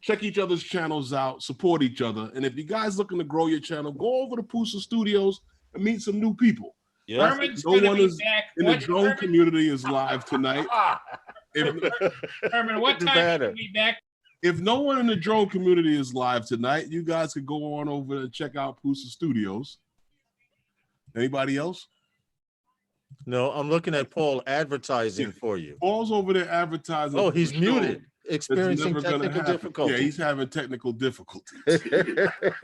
check each other's channels out, support each other. And if you guys looking to grow your channel, go over to Pusa Studios and meet some new people. Yeah. Herman's No going to one be is back. In the What, drone Herman, community is live tonight. If, Herman, what Do time better. will you be back? if no one in the drone community is live tonight, you guys could go on over and check out Pusa Studios. Anybody else? No, I'm looking at Paul advertising for you. Paul's over there advertising. Oh, for he's the show muted, that's experiencing never gonna technical happen. Yeah, difficulties. he's having technical difficulties.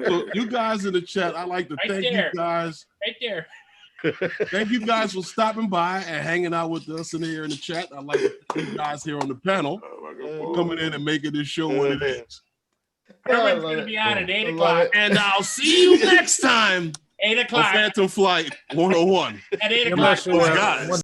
So you guys in the chat, I'd like to Right thank there. you guys. Right there. Thank you guys for stopping by and hanging out with us in here in the chat. I'd like to thank you guys here on the panel for coming in and making this show what it is. Herman's going to be on at 8 I love o'clock. it. And I'll see you next time 8 on o'clock. Phantom Flight 101. At 8 I'm o'clock. not sure Those what- guys. what